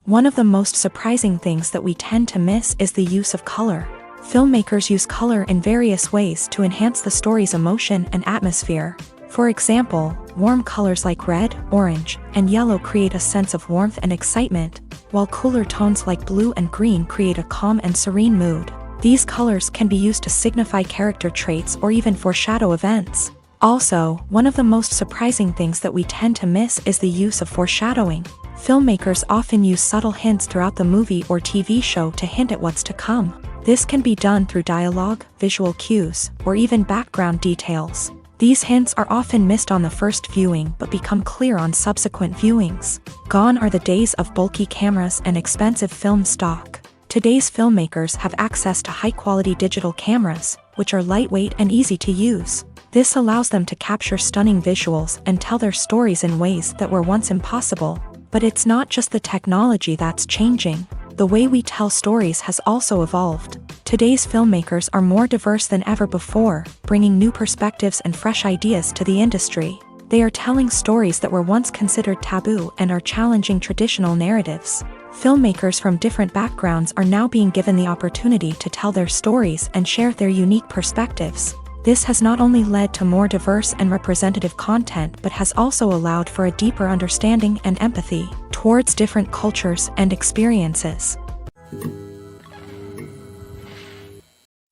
One of the most surprising things that we tend to miss is the use of color. Filmmakers use color in various ways to enhance the story's emotion and atmosphere. For example, warm colors like red, orange, and yellow create a sense of warmth and excitement, while cooler tones like blue and green create a calm and serene mood. These colors can be used to signify character traits or even foreshadow events. Also, one of the most surprising things that we tend to miss is the use of foreshadowing. Filmmakers often use subtle hints throughout the movie or TV show to hint at what's to come. This can be done through dialogue, visual cues, or even background details. These hints are often missed on the first viewing but become clear on subsequent viewings. Gone are the days of bulky cameras and expensive film stock. Today's filmmakers have access to high-quality digital cameras, which are lightweight and easy to use. This allows them to capture stunning visuals and tell their stories in ways that were once impossible. But it's not just the technology that's changing. The way we tell stories has also evolved. Today's filmmakers are more diverse than ever before, bringing new perspectives and fresh ideas to the industry. They are telling stories that were once considered taboo and are challenging traditional narratives. Filmmakers from different backgrounds are now being given the opportunity to tell their stories and share their unique perspectives. This has not only led to more diverse and representative content but has also allowed for a deeper understanding and empathy towards different cultures and experiences.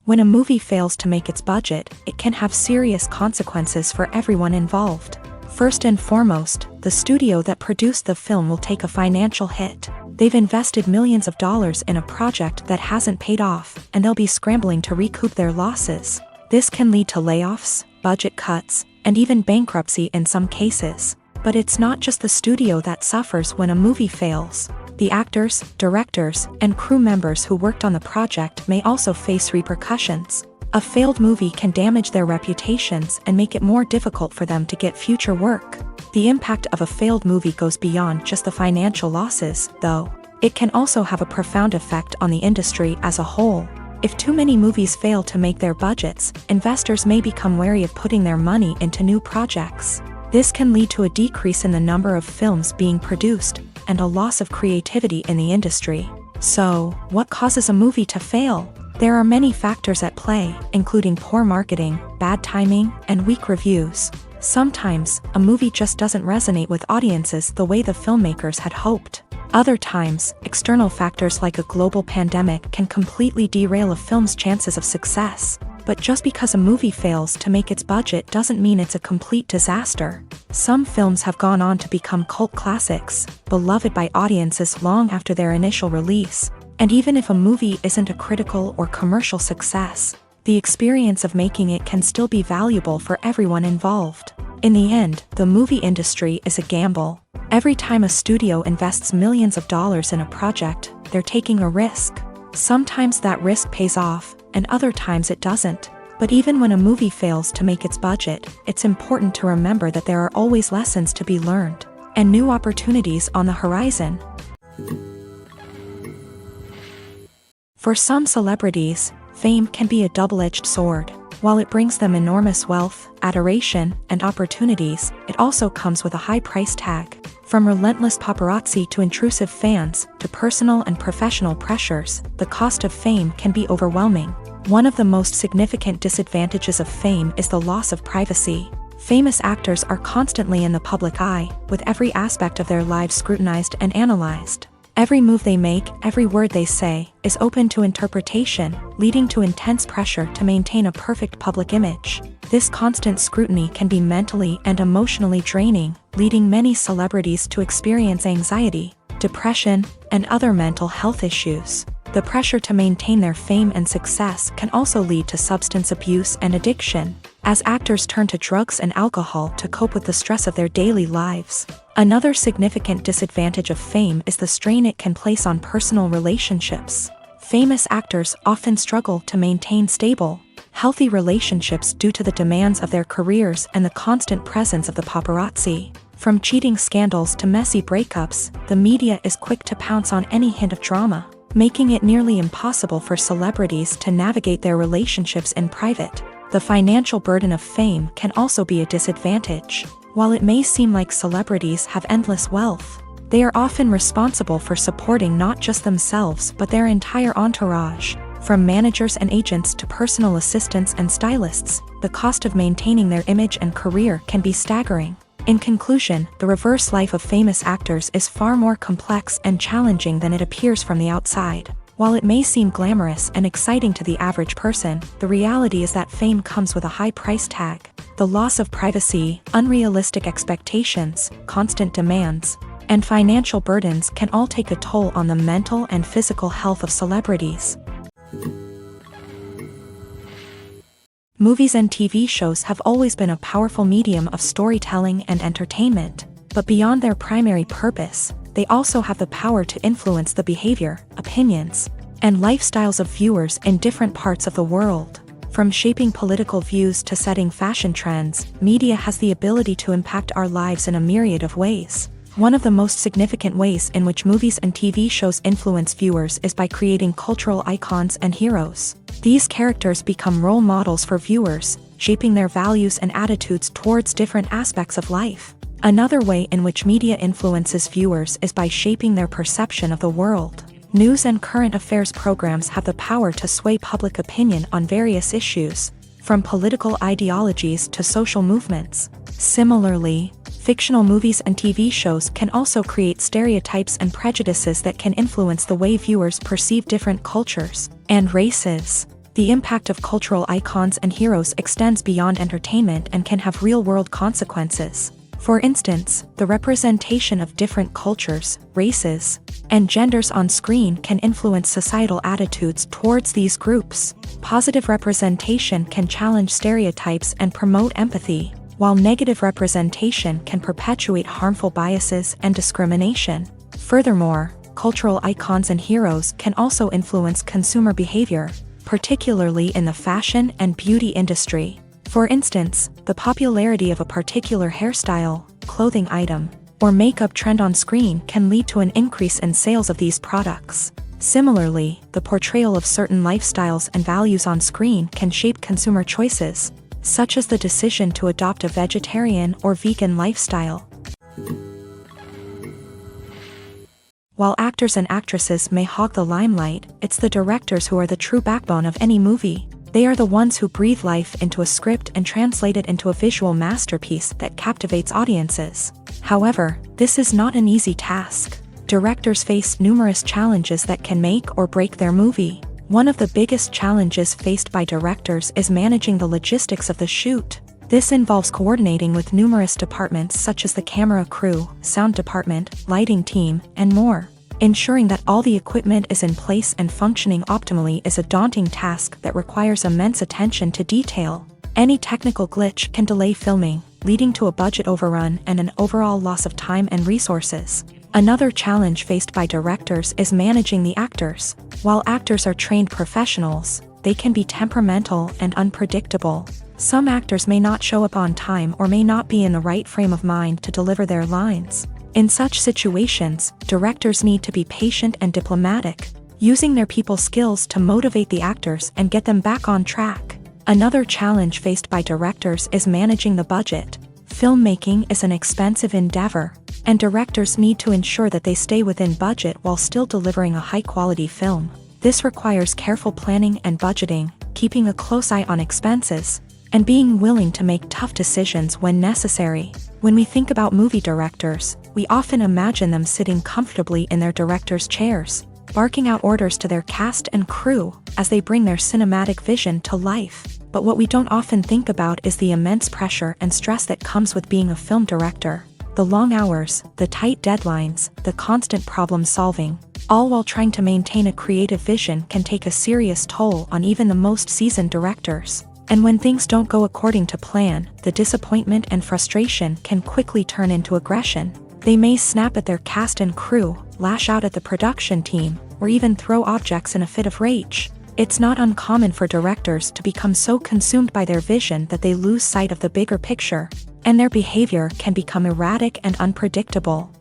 When a movie fails to make its budget, it can have serious consequences for everyone involved. First and foremost, the studio that produced the film will take a financial hit. They've invested millions of dollars in a project that hasn't paid off, and they'll be scrambling to recoup their losses. This can lead to layoffs, budget cuts, and even bankruptcy in some cases. But it's not just the studio that suffers when a movie fails. The actors, directors, and crew members who worked on the project may also face repercussions. A failed movie can damage their reputations and make it more difficult for them to get future work. The impact of a failed movie goes beyond just the financial losses, though. It can also have a profound effect on the industry as a whole. If too many movies fail to make their budgets, investors may become wary of putting their money into new projects. This can lead to a decrease in the number of films being produced, and a loss of creativity in the industry. So, what causes a movie to fail? There are many factors at play, including poor marketing, bad timing, and weak reviews. Sometimes, a movie just doesn't resonate with audiences the way the filmmakers had hoped. Other times, external factors like a global pandemic can completely derail a film's chances of success. But just because a movie fails to make its budget doesn't mean it's a complete disaster. Some films have gone on to become cult classics, beloved by audiences long after their initial release. And even if a movie isn't a critical or commercial success, the experience of making it can still be valuable for everyone involved. In the end, the movie industry is a gamble. Every time a studio invests millions of dollars in a project, they're taking a risk. Sometimes that risk pays off, and other times it doesn't. But even when a movie fails to make its budget, it's important to remember that there are always lessons to be learned, and new opportunities on the horizon. For some celebrities, fame can be a double-edged sword. While it brings them enormous wealth, adoration, and opportunities, it also comes with a high price tag. From relentless paparazzi to intrusive fans, to personal and professional pressures, the cost of fame can be overwhelming. One of the most significant disadvantages of fame is the loss of privacy. Famous actors are constantly in the public eye, with every aspect of their lives scrutinized and analyzed. Every move they make, every word they say, is open to interpretation, leading to intense pressure to maintain a perfect public image. This constant scrutiny can be mentally and emotionally draining, leading many celebrities to experience anxiety, depression, and other mental health issues. The pressure to maintain their fame and success can also lead to substance abuse and addiction, as actors turn to drugs and alcohol to cope with the stress of their daily lives. Another significant disadvantage of fame is the strain it can place on personal relationships. Famous actors often struggle to maintain stable, healthy relationships due to the demands of their careers and the constant presence of the paparazzi. From cheating scandals to messy breakups, the media is quick to pounce on any hint of drama, making it nearly impossible for celebrities to navigate their relationships in private. The financial burden of fame can also be a disadvantage. While it may seem like celebrities have endless wealth, they are often responsible for supporting not just themselves but their entire entourage. From managers and agents to personal assistants and stylists, the cost of maintaining their image and career can be staggering. In conclusion, the reverse life of famous actors is far more complex and challenging than it appears from the outside. While it may seem glamorous and exciting to the average person, the reality is that fame comes with a high price tag. The loss of privacy, unrealistic expectations, constant demands, and financial burdens can all take a toll on the mental and physical health of celebrities. Movies and TV shows have always been a powerful medium of storytelling and entertainment, but beyond their primary purpose, they also have the power to influence the behavior, opinions, and lifestyles of viewers in different parts of the world. From shaping political views to setting fashion trends, media has the ability to impact our lives in a myriad of ways. One of the most significant ways in which movies and TV shows influence viewers is by creating cultural icons and heroes. These characters become role models for viewers, shaping their values and attitudes towards different aspects of life. Another way in which media influences viewers is by shaping their perception of the world. News and current affairs programs have the power to sway public opinion on various issues, from political ideologies to social movements. Similarly, fictional movies and TV shows can also create stereotypes and prejudices that can influence the way viewers perceive different cultures and races. The impact of cultural icons and heroes extends beyond entertainment and can have real-world consequences. For instance, the representation of different cultures, races, and genders on screen can influence societal attitudes towards these groups. Positive representation can challenge stereotypes and promote empathy, while negative representation can perpetuate harmful biases and discrimination. Furthermore, cultural icons and heroes can also influence consumer behavior, particularly in the fashion and beauty industry. For instance, the popularity of a particular hairstyle, clothing item, or makeup trend on screen can lead to an increase in sales of these products. Similarly, the portrayal of certain lifestyles and values on screen can shape consumer choices, such as the decision to adopt a vegetarian or vegan lifestyle. While actors and actresses may hog the limelight, it's the directors who are the true backbone of any movie. They are the ones who breathe life into a script and translate it into a visual masterpiece that captivates audiences. However, this is not an easy task. Directors face numerous challenges that can make or break their movie. One of the biggest challenges faced by directors is managing the logistics of the shoot. This involves coordinating with numerous departments such as the camera crew, sound department, lighting team, and more. Ensuring that all the equipment is in place and functioning optimally is a daunting task that requires immense attention to detail. Any technical glitch can delay filming, leading to a budget overrun and an overall loss of time and resources. Another challenge faced by directors is managing the actors. While actors are trained professionals, they can be temperamental and unpredictable. Some actors may not show up on time or may not be in the right frame of mind to deliver their lines. In such situations, directors need to be patient and diplomatic, using their people skills to motivate the actors and get them back on track. Another challenge faced by directors is managing the budget. Filmmaking is an expensive endeavor, and directors need to ensure that they stay within budget while still delivering a high-quality film. This requires careful planning and budgeting, keeping a close eye on expenses, and being willing to make tough decisions when necessary. When we think about movie directors, we often imagine them sitting comfortably in their director's chairs, barking out orders to their cast and crew as they bring their cinematic vision to life. But what we don't often think about is the immense pressure and stress that comes with being a film director. The long hours, the tight deadlines, the constant problem solving, all while trying to maintain a creative vision can take a serious toll on even the most seasoned directors. And when things don't go according to plan, the disappointment and frustration can quickly turn into aggression. They may snap at their cast and crew, lash out at the production team, or even throw objects in a fit of rage. It's not uncommon for directors to become so consumed by their vision that they lose sight of the bigger picture, and their behavior can become erratic and unpredictable.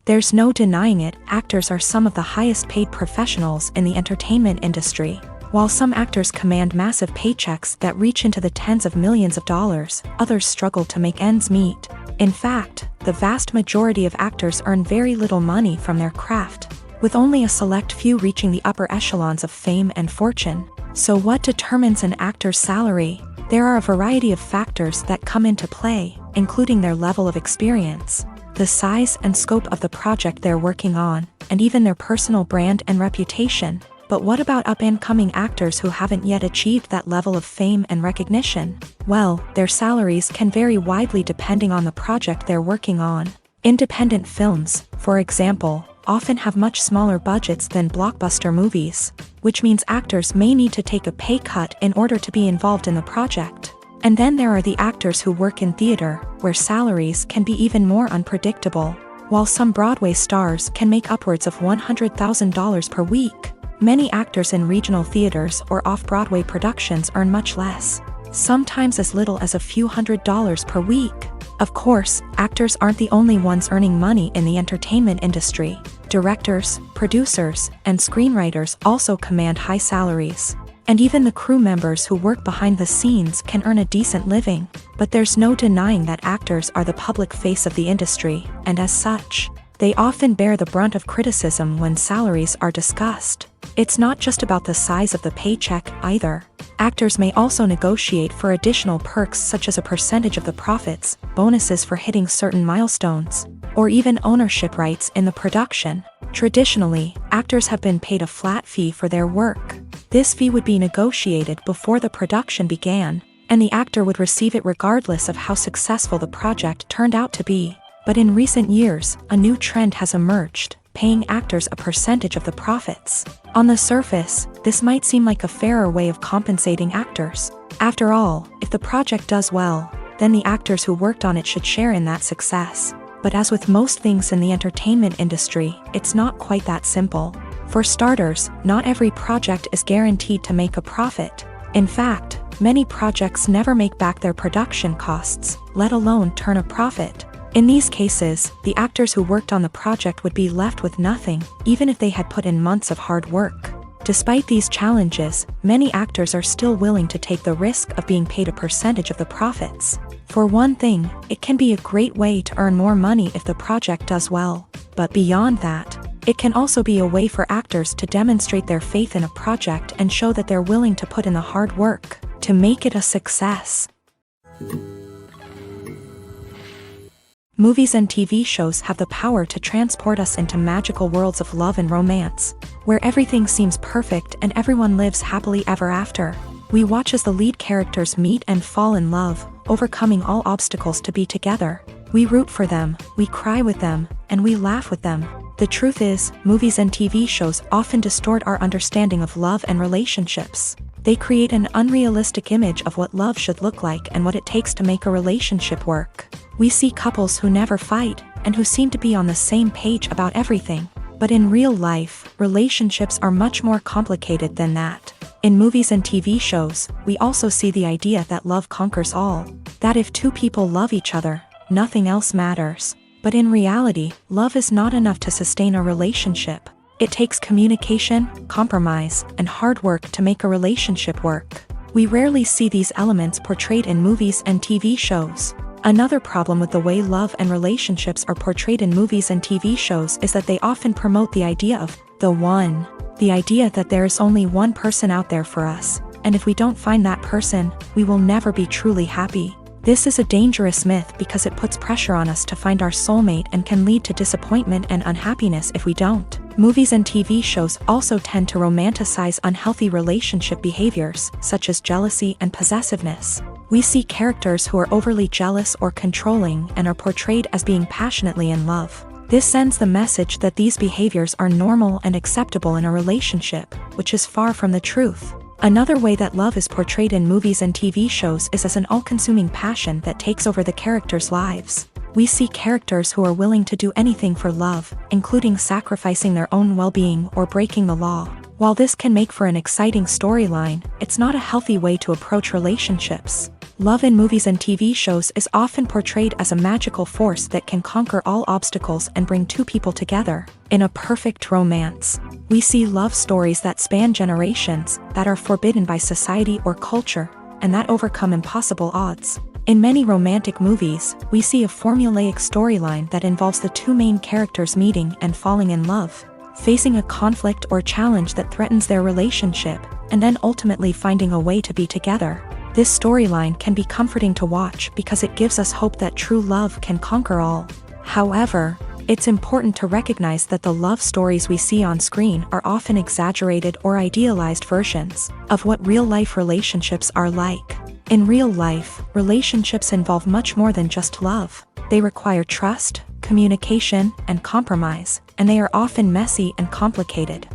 There's no denying it, actors are some of the highest paid professionals in the entertainment industry. While some actors command massive paychecks that reach into the tens of millions of dollars, others struggle to make ends meet. In fact, the vast majority of actors earn very little money from their craft, with only a select few reaching the upper echelons of fame and fortune. So what determines an actor's salary? There are a variety of factors that come into play, including their level of experience, the size and scope of the project they're working on, and even their personal brand and reputation. But what about up-and-coming actors who haven't yet achieved that level of fame and recognition? Well, their salaries can vary widely depending on the project they're working on. Independent films, for example, often have much smaller budgets than blockbuster movies, which means actors may need to take a pay cut in order to be involved in the project. And then there are the actors who work in theater, where salaries can be even more unpredictable. While some Broadway stars can make upwards of $100,000 per week, many actors in regional theaters or off-Broadway productions earn much less, sometimes as little as a few $100s per week. Of course, actors aren't the only ones earning money in the entertainment industry. Directors, producers, and screenwriters also command high salaries. And even the crew members who work behind the scenes can earn a decent living. But there's no denying that actors are the public face of the industry, and as such, they often bear the brunt of criticism when salaries are discussed. It's not just about the size of the paycheck, either. Actors may also negotiate for additional perks such as a percentage of the profits, bonuses for hitting certain milestones, or even ownership rights in the production. Traditionally, actors have been paid a flat fee for their work. This fee would be negotiated before the production began, and the actor would receive it regardless of how successful the project turned out to be. But in recent years, a new trend has emerged, paying actors a percentage of the profits. On the surface, this might seem like a fairer way of compensating actors. After all, if the project does well, then the actors who worked on it should share in that success. But as with most things in the entertainment industry, it's not quite that simple. For starters, not every project is guaranteed to make a profit. In fact, many projects never make back their production costs, let alone turn a profit. In these cases, the actors who worked on the project would be left with nothing, even if they had put in months of hard work. Despite these challenges, many actors are still willing to take the risk of being paid a percentage of the profits. For one thing, it can be a great way to earn more money if the project does well. But beyond that, it can also be a way for actors to demonstrate their faith in a project and show that they're willing to put in the hard work to make it a success. Movies and TV shows have the power to transport us into magical worlds of love and romance, where everything seems perfect and everyone lives happily ever after. We watch as the lead characters meet and fall in love, overcoming all obstacles to be together. We root for them, we cry with them, and we laugh with them. The truth is, movies and TV shows often distort our understanding of love and relationships. They create an unrealistic image of what love should look like and what it takes to make a relationship work. We see couples who never fight, and who seem to be on the same page about everything. But in real life, relationships are much more complicated than that. In movies and TV shows, we also see the idea that love conquers all. That if two people love each other, nothing else matters. But in reality, love is not enough to sustain a relationship. It takes communication, compromise, and hard work to make a relationship work. We rarely see these elements portrayed in movies and TV shows. Another problem with the way love and relationships are portrayed in movies and TV shows is that they often promote the idea of the one. The idea that there is only one person out there for us, and if we don't find that person, we will never be truly happy. This is a dangerous myth because it puts pressure on us to find our soulmate and can lead to disappointment and unhappiness if we don't. Movies and TV shows also tend to romanticize unhealthy relationship behaviors, such as jealousy and possessiveness. We see characters who are overly jealous or controlling and are portrayed as being passionately in love. This sends the message that these behaviors are normal and acceptable in a relationship, which is far from the truth. Another way that love is portrayed in movies and TV shows is as an all-consuming passion that takes over the characters' lives. We see characters who are willing to do anything for love, including sacrificing their own well-being or breaking the law. While this can make for an exciting storyline, it's not a healthy way to approach relationships. Love in movies and TV shows is often portrayed as a magical force that can conquer all obstacles and bring two people together. In a perfect romance, we see love stories that span generations, that are forbidden by society or culture, and that overcome impossible odds. In many romantic movies, we see a formulaic storyline that involves the two main characters meeting and falling in love, facing a conflict or challenge that threatens their relationship, and then ultimately finding a way to be together. This storyline can be comforting to watch because it gives us hope that true love can conquer all. However, it's important to recognize that the love stories we see on screen are often exaggerated or idealized versions of what real-life relationships are like. In real life, relationships involve much more than just love. They require trust, communication, and compromise, and they are often messy and complicated.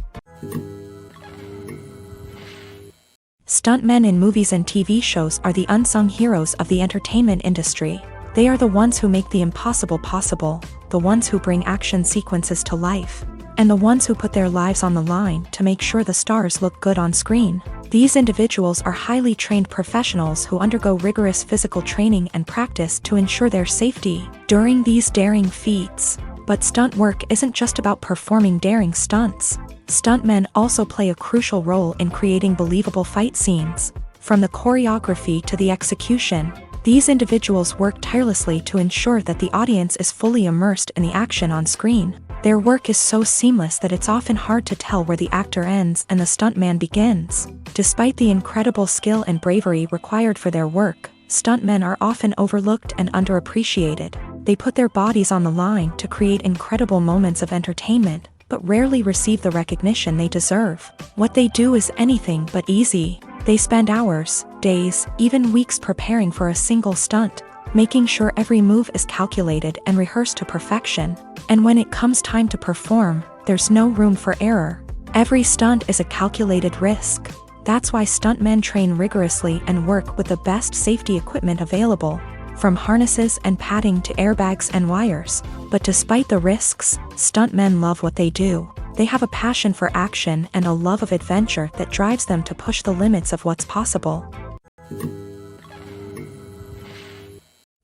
Stuntmen in movies and TV shows are the unsung heroes of the entertainment industry. They are the ones who make the impossible possible, the ones who bring action sequences to life, and the ones who put their lives on the line to make sure the stars look good on screen. These individuals are highly trained professionals who undergo rigorous physical training and practice to ensure their safety during these daring feats. But stunt work isn't just about performing daring stunts. Stuntmen also play a crucial role in creating believable fight scenes. From the choreography to the execution, these individuals work tirelessly to ensure that the audience is fully immersed in the action on screen. Their work is so seamless that it's often hard to tell where the actor ends and the stuntman begins. Despite the incredible skill and bravery required for their work, stuntmen are often overlooked and underappreciated. They put their bodies on the line to create incredible moments of entertainment, but rarely receive the recognition they deserve. What they do is anything but easy. They spend hours, days, even weeks preparing for a single stunt, making sure every move is calculated and rehearsed to perfection. And when it comes time to perform, there's no room for error. Every stunt is a calculated risk. That's why stuntmen train rigorously and work with the best safety equipment available, from harnesses and padding to airbags and wires. But despite the risks, stuntmen love what they do. They have a passion for action and a love of adventure that drives them to push the limits of what's possible.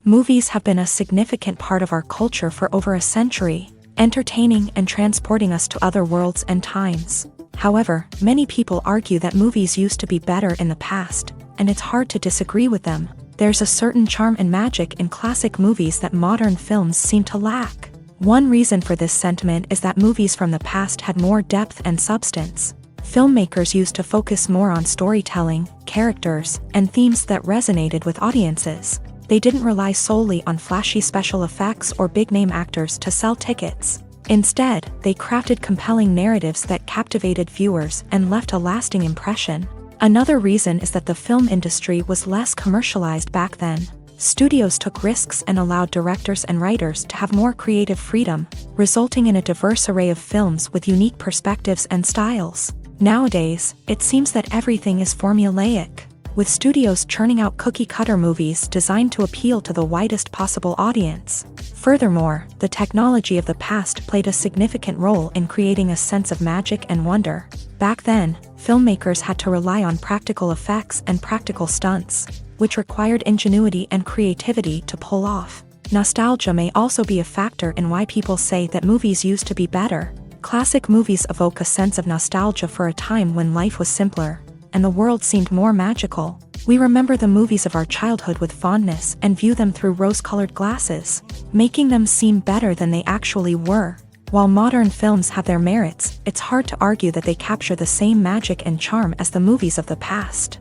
Movies have been a significant part of our culture for over a century, entertaining and transporting us to other worlds and times. However, many people argue that movies used to be better in the past, and it's hard to disagree with them. There's a certain charm and magic in classic movies that modern films seem to lack. One reason for this sentiment is that movies from the past had more depth and substance. Filmmakers used to focus more on storytelling, characters, and themes that resonated with audiences. They didn't rely solely on flashy special effects or big-name actors to sell tickets. Instead, they crafted compelling narratives that captivated viewers and left a lasting impression. Another reason is that the film industry was less commercialized back then. Studios took risks and allowed directors and writers to have more creative freedom, resulting in a diverse array of films with unique perspectives and styles. Nowadays, it seems that everything is formulaic, with studios churning out cookie-cutter movies designed to appeal to the widest possible audience. Furthermore, the technology of the past played a significant role in creating a sense of magic and wonder. Back then, filmmakers had to rely on practical effects and practical stunts, which required ingenuity and creativity to pull off. Nostalgia may also be a factor in why people say that movies used to be better. Classic movies evoke a sense of nostalgia for a time when life was simpler, and the world seemed more magical. We remember the movies of our childhood with fondness and view them through rose-colored glasses, making them seem better than they actually were. While modern films have their merits, it's hard to argue that they capture the same magic and charm as the movies of the past.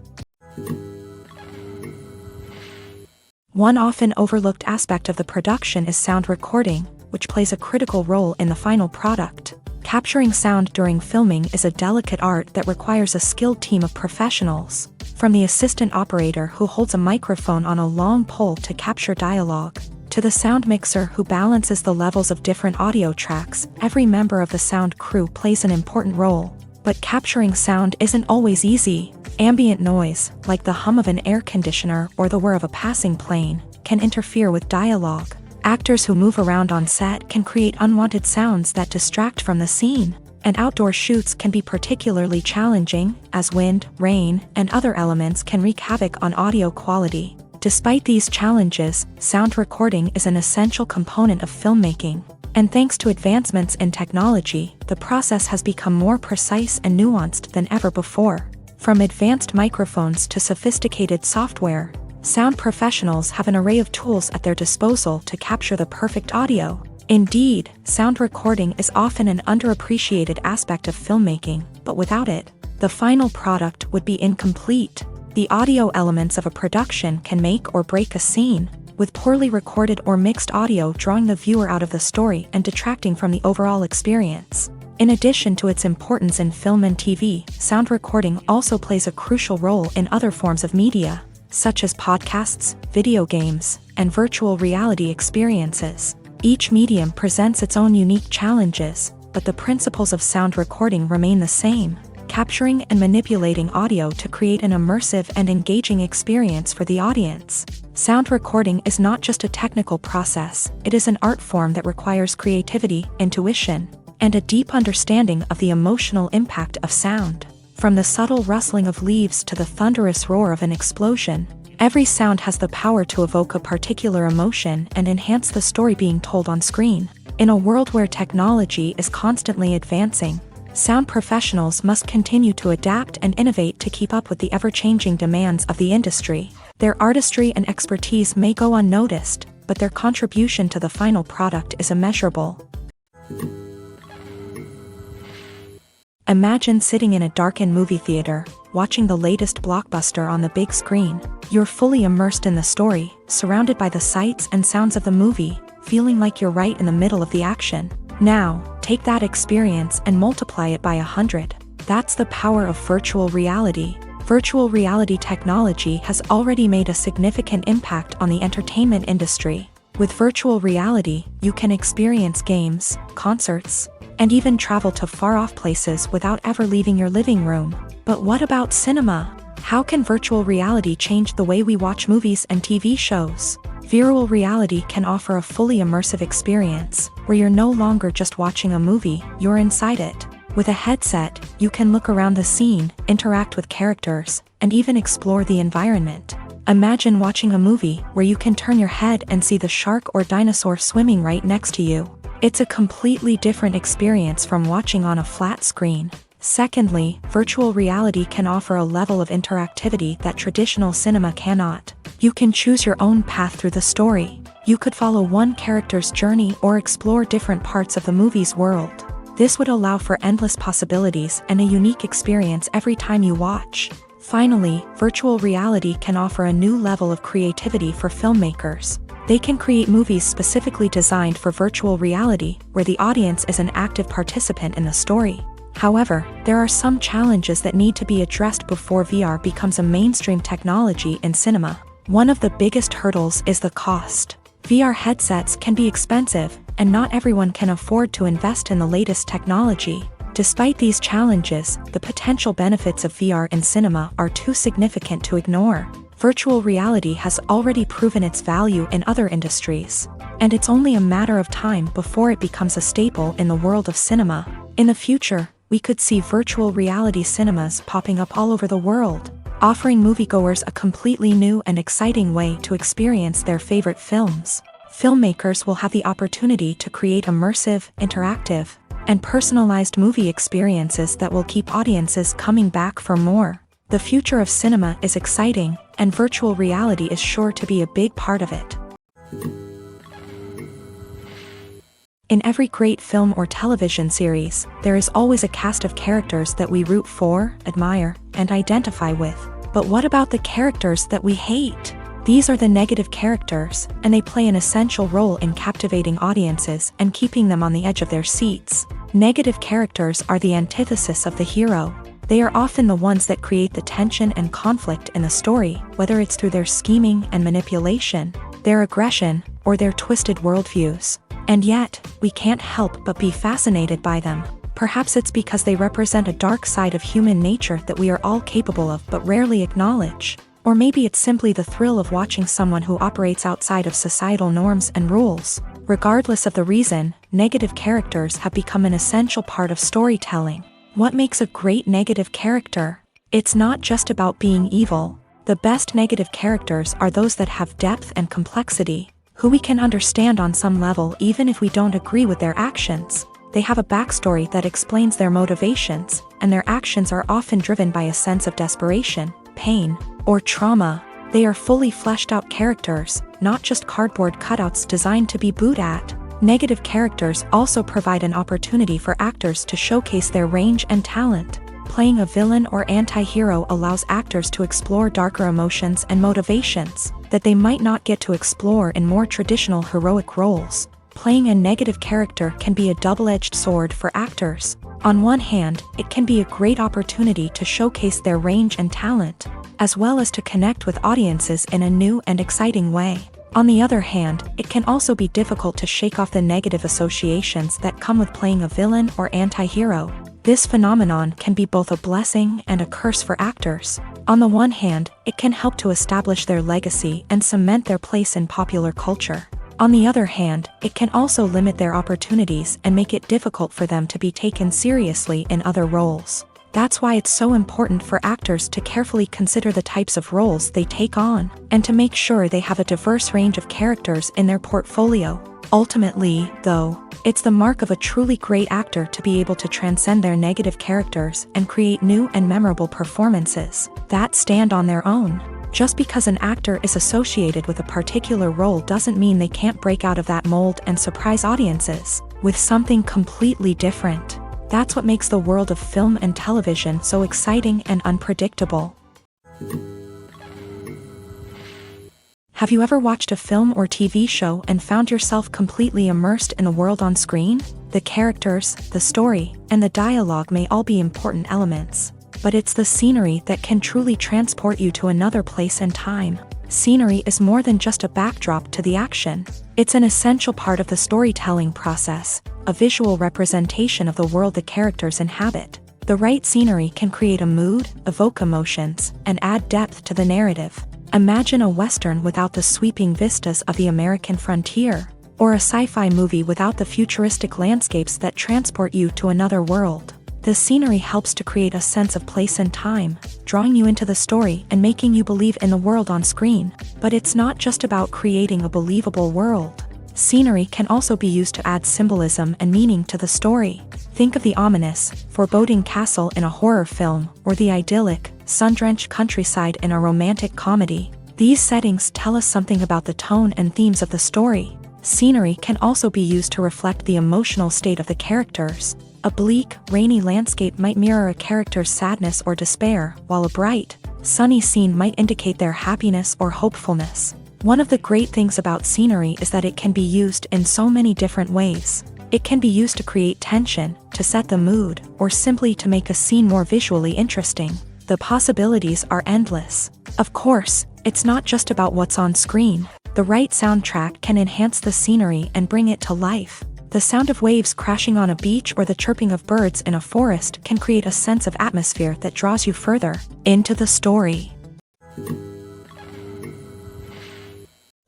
One often overlooked aspect of the production is sound recording, which plays a critical role in the final product. Capturing sound during filming is a delicate art that requires a skilled team of professionals. From the assistant operator who holds a microphone on a long pole to capture dialogue, to the sound mixer who balances the levels of different audio tracks, every member of the sound crew plays an important role. But capturing sound isn't always easy. Ambient noise, like the hum of an air conditioner or the whir of a passing plane, can interfere with dialogue. Actors who move around on set can create unwanted sounds that distract from the scene, and outdoor shoots can be particularly challenging, as wind, rain, and other elements can wreak havoc on audio quality. Despite these challenges, sound recording is an essential component of filmmaking, and thanks to advancements in technology, the process has become more precise and nuanced than ever before. From advanced microphones to sophisticated software, sound professionals have an array of tools at their disposal to capture the perfect audio. Indeed, sound recording is often an underappreciated aspect of filmmaking, but without it, the final product would be incomplete. The audio elements of a production can make or break a scene, with poorly recorded or mixed audio drawing the viewer out of the story and detracting from the overall experience. In addition to its importance in film and TV, sound recording also plays a crucial role in other forms of media, such as podcasts, video games, and virtual reality experiences. Each medium presents its own unique challenges, but the principles of sound recording remain the same, capturing and manipulating audio to create an immersive and engaging experience for the audience. Sound recording is not just a technical process, it is an art form that requires creativity, intuition, and a deep understanding of the emotional impact of sound. From the subtle rustling of leaves to the thunderous roar of an explosion, every sound has the power to evoke a particular emotion and enhance the story being told on screen. In a world where technology is constantly advancing, sound professionals must continue to adapt and innovate to keep up with the ever-changing demands of the industry. Their artistry and expertise may go unnoticed, but their contribution to the final product is immeasurable. Imagine sitting in a darkened movie theater, watching the latest blockbuster on the big screen. You're fully immersed in the story, surrounded by the sights and sounds of the movie, feeling like you're right in the middle of the action. Now, take that experience and multiply it by 100. That's the power of virtual reality. Virtual reality technology has already made a significant impact on the entertainment industry. With virtual reality, you can experience games, concerts, and even travel to far-off places without ever leaving your living room. But what about cinema? How can virtual reality change the way we watch movies and TV shows? Virtual reality can offer a fully immersive experience, where you're no longer just watching a movie, you're inside it. With a headset, you can look around the scene, interact with characters, and even explore the environment. Imagine watching a movie where you can turn your head and see the shark or dinosaur swimming right next to you. It's a completely different experience from watching on a flat screen. Secondly, virtual reality can offer a level of interactivity that traditional cinema cannot. You can choose your own path through the story. You could follow one character's journey or explore different parts of the movie's world. This would allow for endless possibilities and a unique experience every time you watch. Finally, virtual reality can offer a new level of creativity for filmmakers. They can create movies specifically designed for virtual reality, where the audience is an active participant in the story. However, there are some challenges that need to be addressed before VR becomes a mainstream technology in cinema. One of the biggest hurdles is the cost. VR headsets can be expensive, and not everyone can afford to invest in the latest technology. Despite these challenges, the potential benefits of VR in cinema are too significant to ignore. Virtual reality has already proven its value in other industries, and it's only a matter of time before it becomes a staple in the world of cinema. In the future, we could see virtual reality cinemas popping up all over the world, offering moviegoers a completely new and exciting way to experience their favorite films. Filmmakers will have the opportunity to create immersive, interactive, and personalized movie experiences that will keep audiences coming back for more. The future of cinema is exciting, and virtual reality is sure to be a big part of it. In every great film or television series, there is always a cast of characters that we root for, admire, and identify with. But what about the characters that we hate? These are the negative characters, and they play an essential role in captivating audiences and keeping them on the edge of their seats. Negative characters are the antithesis of the hero. They are often the ones that create the tension and conflict in the story, whether it's through their scheming and manipulation, their aggression, or their twisted worldviews. And yet, we can't help but be fascinated by them. Perhaps it's because they represent a dark side of human nature that we are all capable of but rarely acknowledge. Or maybe it's simply the thrill of watching someone who operates outside of societal norms and rules. Regardless of the reason, negative characters have become an essential part of storytelling. What makes a great negative character? It's not just about being evil. The best negative characters are those that have depth and complexity, who we can understand on some level even if we don't agree with their actions. They have a backstory that explains their motivations, and their actions are often driven by a sense of desperation, pain, or trauma. They are fully fleshed out characters, not just cardboard cutouts designed to be booed at. Negative characters also provide an opportunity for actors to showcase their range and talent. Playing a villain or anti-hero allows actors to explore darker emotions and motivations that they might not get to explore in more traditional heroic roles. Playing a negative character can be a double-edged sword for actors. On one hand, it can be a great opportunity to showcase their range and talent, as well as to connect with audiences in a new and exciting way. On the other hand, it can also be difficult to shake off the negative associations that come with playing a villain or anti-hero. This phenomenon can be both a blessing and a curse for actors. On the one hand, it can help to establish their legacy and cement their place in popular culture. On the other hand, it can also limit their opportunities and make it difficult for them to be taken seriously in other roles. That's why it's so important for actors to carefully consider the types of roles they take on, and to make sure they have a diverse range of characters in their portfolio. Ultimately, though, it's the mark of a truly great actor to be able to transcend their negative characters and create new and memorable performances that stand on their own. Just because an actor is associated with a particular role doesn't mean they can't break out of that mold and surprise audiences with something completely different. That's what makes the world of film and television so exciting and unpredictable. Have you ever watched a film or TV show and found yourself completely immersed in the world on screen? The characters, the story, and the dialogue may all be important elements, but it's the scenery that can truly transport you to another place and time. Scenery is more than just a backdrop to the action. It's an essential part of the storytelling process, a visual representation of the world the characters inhabit. The right scenery can create a mood, evoke emotions, and add depth to the narrative. Imagine a Western without the sweeping vistas of the American frontier, or a sci-fi movie without the futuristic landscapes that transport you to another world. The scenery helps to create a sense of place and time, drawing you into the story and making you believe in the world on screen. But it's not just about creating a believable world. Scenery can also be used to add symbolism and meaning to the story. Think of the ominous, foreboding castle in a horror film, or the idyllic, sun-drenched countryside in a romantic comedy. These settings tell us something about the tone and themes of the story. Scenery can also be used to reflect the emotional state of the characters. A bleak, rainy landscape might mirror a character's sadness or despair, while a bright, sunny scene might indicate their happiness or hopefulness. One of the great things about scenery is that it can be used in so many different ways. It can be used to create tension, to set the mood, or simply to make a scene more visually interesting. The possibilities are endless. Of course, it's not just about what's on screen. The right soundtrack can enhance the scenery and bring it to life. The sound of waves crashing on a beach or the chirping of birds in a forest can create a sense of atmosphere that draws you further into the story.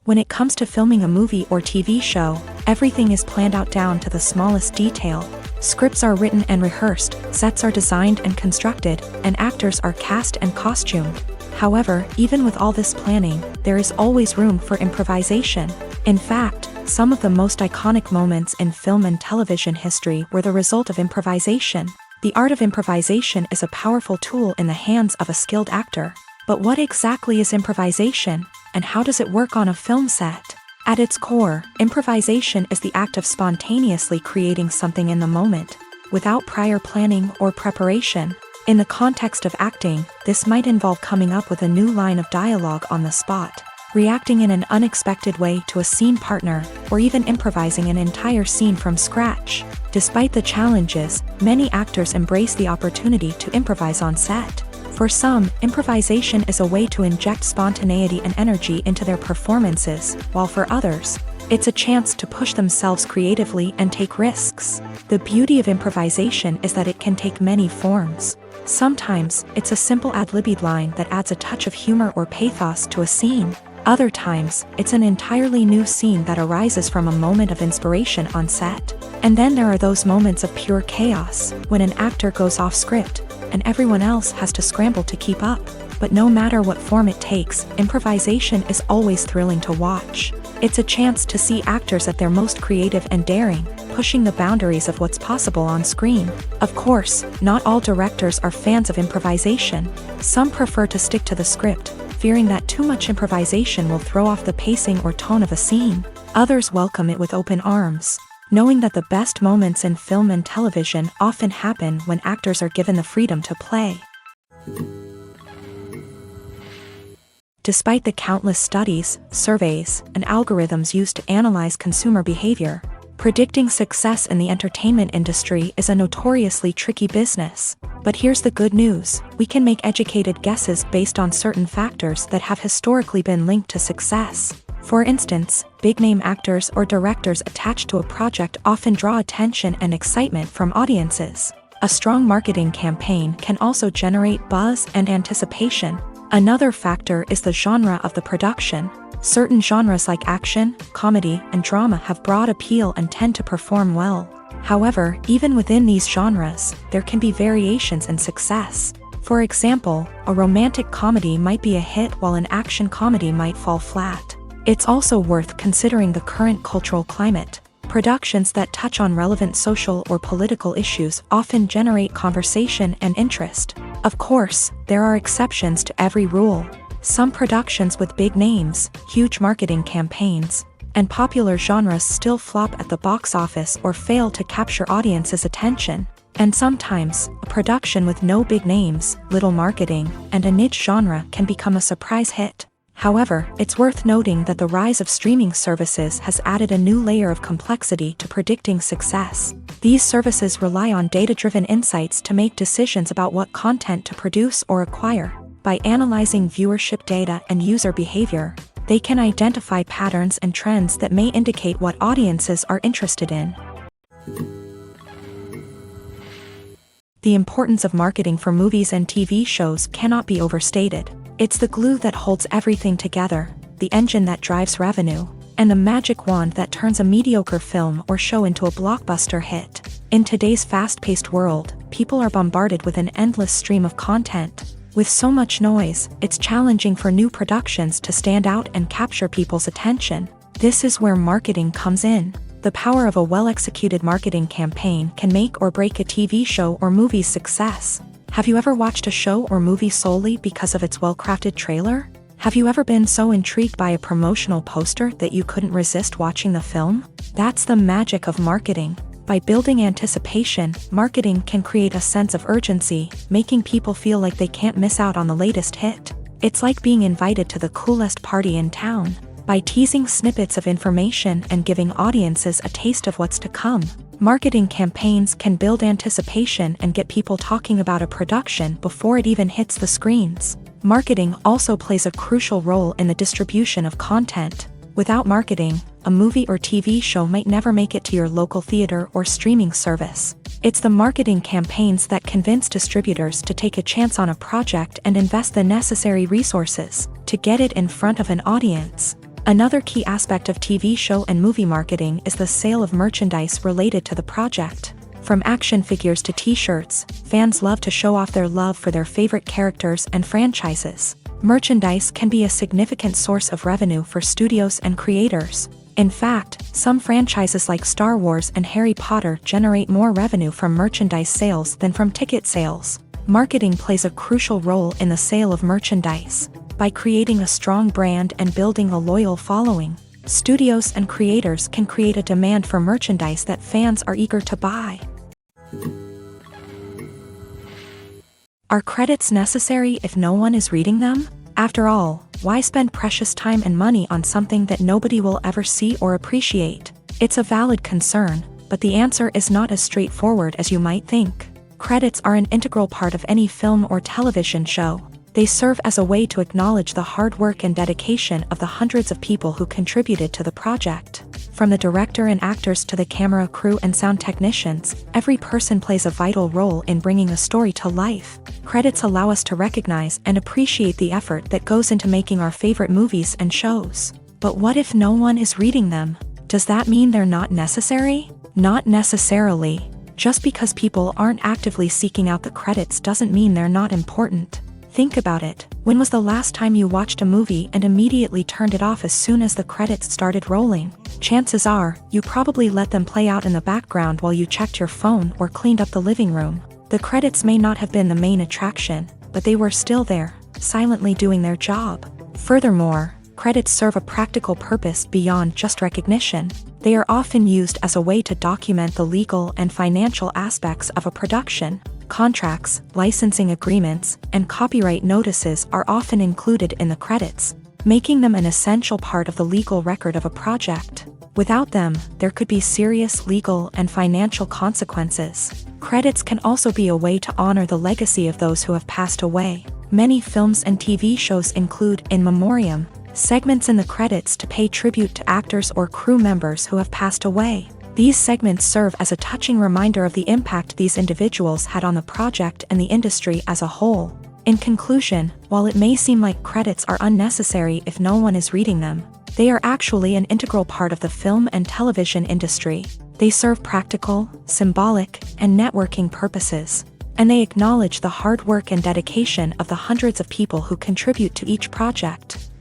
When it comes to filming a movie or TV show, everything is planned out down to the smallest detail. Scripts are written and rehearsed, sets are designed and constructed, and actors are cast and costumed. However, even with all this planning, there is always room for improvisation. In fact, some of the most iconic moments in film and television history were the result of improvisation. The art of improvisation is a powerful tool in the hands of a skilled actor. But what exactly is improvisation, and how does it work on a film set? At its core, improvisation is the act of spontaneously creating something in the moment, without prior planning or preparation. In the context of acting, this might involve coming up with a new line of dialogue on the spot, reacting in an unexpected way to a scene partner, or even improvising an entire scene from scratch. Despite the challenges, many actors embrace the opportunity to improvise on set. For some, improvisation is a way to inject spontaneity and energy into their performances, while for others, it's a chance to push themselves creatively and take risks. The beauty of improvisation is that it can take many forms. Sometimes, it's a simple ad-libbed line that adds a touch of humor or pathos to a scene. Other times, it's an entirely new scene that arises from a moment of inspiration on set. And then there are those moments of pure chaos, when an actor goes off script, and everyone else has to scramble to keep up. But no matter what form it takes, improvisation is always thrilling to watch. It's a chance to see actors at their most creative and daring, pushing the boundaries of what's possible on screen. Of course, not all directors are fans of improvisation. Some prefer to stick to the script, fearing that too much improvisation will throw off the pacing or tone of a scene. Others welcome it with open arms, knowing that the best moments in film and television often happen when actors are given the freedom to play. Despite the countless studies, surveys, and algorithms used to analyze consumer behavior, predicting success in the entertainment industry is a notoriously tricky business. But here's the good news: we can make educated guesses based on certain factors that have historically been linked to success. For instance, big-name actors or directors attached to a project often draw attention and excitement from audiences. A strong marketing campaign can also generate buzz and anticipation. Another factor is the genre of the production. Certain genres like action, comedy, and drama have broad appeal and tend to perform well. However, even within these genres, there can be variations in success. For example, a romantic comedy might be a hit while an action comedy might fall flat. It's also worth considering the current cultural climate. Productions that touch on relevant social or political issues often generate conversation and interest. Of course, there are exceptions to every rule. Some productions with big names, huge marketing campaigns, and popular genres still flop at the box office or fail to capture audiences' attention. And sometimes, a production with no big names, little marketing, and a niche genre can become a surprise hit. However, it's worth noting that the rise of streaming services has added a new layer of complexity to predicting success. These services rely on data-driven insights to make decisions about what content to produce or acquire. By analyzing viewership data and user behavior, they can identify patterns and trends that may indicate what audiences are interested in. The importance of marketing for movies and TV shows cannot be overstated. It's the glue that holds everything together, the engine that drives revenue, and the magic wand that turns a mediocre film or show into a blockbuster hit. In today's fast-paced world, people are bombarded with an endless stream of content. With so much noise, it's challenging for new productions to stand out and capture people's attention. This is where marketing comes in. The power of a well-executed marketing campaign can make or break a TV show or movie's success. Have you ever watched a show or movie solely because of its well-crafted trailer? Have you ever been so intrigued by a promotional poster that you couldn't resist watching the film? That's the magic of marketing. By building anticipation, marketing can create a sense of urgency, making people feel like they can't miss out on the latest hit. It's like being invited to the coolest party in town. By teasing snippets of information and giving audiences a taste of what's to come, marketing campaigns can build anticipation and get people talking about a production before it even hits the screens. Marketing also plays a crucial role in the distribution of content. Without marketing, a movie or TV show might never make it to your local theater or streaming service. It's the marketing campaigns that convince distributors to take a chance on a project and invest the necessary resources to get it in front of an audience. Another key aspect of TV show and movie marketing is the sale of merchandise related to the project. From action figures to t-shirts, fans love to show off their love for their favorite characters and franchises. Merchandise can be a significant source of revenue for studios and creators. In fact, some franchises like Star Wars and Harry Potter generate more revenue from merchandise sales than from ticket sales. Marketing plays a crucial role in the sale of merchandise. By creating a strong brand and building a loyal following, studios and creators can create a demand for merchandise that fans are eager to buy. Are credits necessary if no one is reading them? After all, why spend precious time and money on something that nobody will ever see or appreciate? It's a valid concern, but the answer is not as straightforward as you might think. Credits are an integral part of any film or television show. They serve as a way to acknowledge the hard work and dedication of the hundreds of people who contributed to the project. From the director and actors to the camera crew and sound technicians, every person plays a vital role in bringing a story to life. Credits allow us to recognize and appreciate the effort that goes into making our favorite movies and shows. But what if no one is reading them? Does that mean they're not necessary? Not necessarily. Just because people aren't actively seeking out the credits doesn't mean they're not important. Think about it. When was the last time you watched a movie and immediately turned it off as soon as the credits started rolling? Chances are, you probably let them play out in the background while you checked your phone or cleaned up the living room. The credits may not have been the main attraction, but they were still there, silently doing their job. Furthermore, credits serve a practical purpose beyond just recognition. They are often used as a way to document the legal and financial aspects of a production. Contracts, licensing agreements, and copyright notices are often included in the credits, making them an essential part of the legal record of a project. Without them, there could be serious legal and financial consequences. Credits can also be a way to honor the legacy of those who have passed away. Many films and TV shows include in memoriam segments in the credits to pay tribute to actors or crew members who have passed away. These segments serve as a touching reminder of the impact these individuals had on the project and the industry as a whole. In conclusion, while it may seem like credits are unnecessary if no one is reading them, they are actually an integral part of the film and television industry. They serve practical, symbolic, and networking purposes, and they acknowledge the hard work and dedication of the hundreds of people who contribute to each project.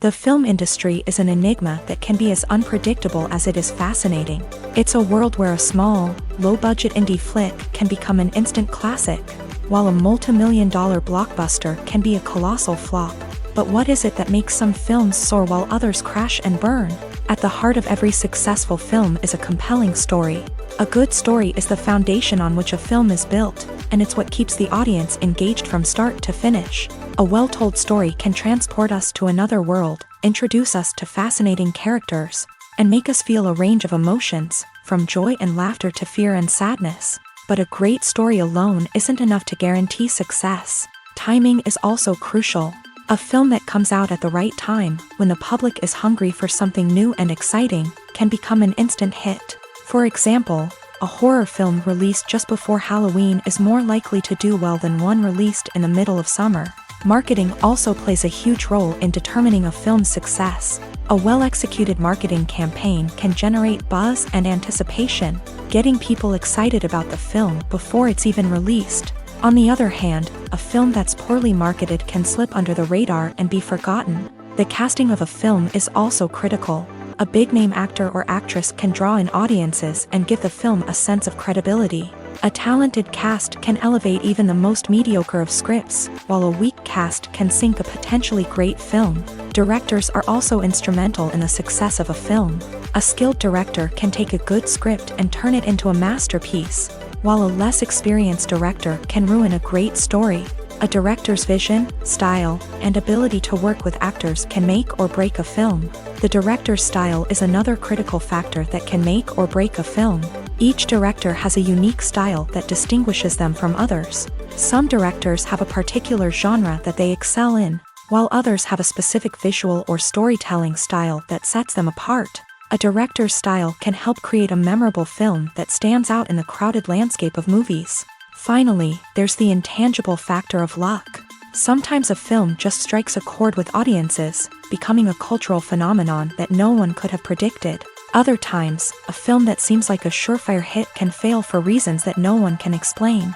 The film industry is an enigma that can be as unpredictable as it is fascinating. It's a world where a small, low-budget indie flick can become an instant classic, while a multi-million-dollar blockbuster can be a colossal flop. But what is it that makes some films soar while others crash and burn? At the heart of every successful film is a compelling story. A good story is the foundation on which a film is built, and it's what keeps the audience engaged from start to finish. A well-told story can transport us to another world, introduce us to fascinating characters, and make us feel a range of emotions, from joy and laughter to fear and sadness. But a great story alone isn't enough to guarantee success. Timing is also crucial. A film that comes out at the right time, when the public is hungry for something new and exciting, can become an instant hit. For example, a horror film released just before Halloween is more likely to do well than one released in the middle of summer. Marketing also plays a huge role in determining a film's success. A well-executed marketing campaign can generate buzz and anticipation, getting people excited about the film before it's even released. On the other hand, a film that's poorly marketed can slip under the radar and be forgotten. The casting of a film is also critical. A big-name actor or actress can draw in audiences and give the film a sense of credibility. A talented cast can elevate even the most mediocre of scripts, while a weak cast can sink a potentially great film. Directors are also instrumental in the success of a film. A skilled director can take a good script and turn it into a masterpiece, while a less experienced director can ruin a great story. A director's vision, style, and ability to work with actors can make or break a film. The director's style is another critical factor that can make or break a film. Each director has a unique style that distinguishes them from others. Some directors have a particular genre that they excel in, while others have a specific visual or storytelling style that sets them apart. A director's style can help create a memorable film that stands out in the crowded landscape of movies. Finally, there's the intangible factor of luck. Sometimes a film just strikes a chord with audiences, becoming a cultural phenomenon that no one could have predicted. Other times, a film that seems like a surefire hit can fail for reasons that no one can explain.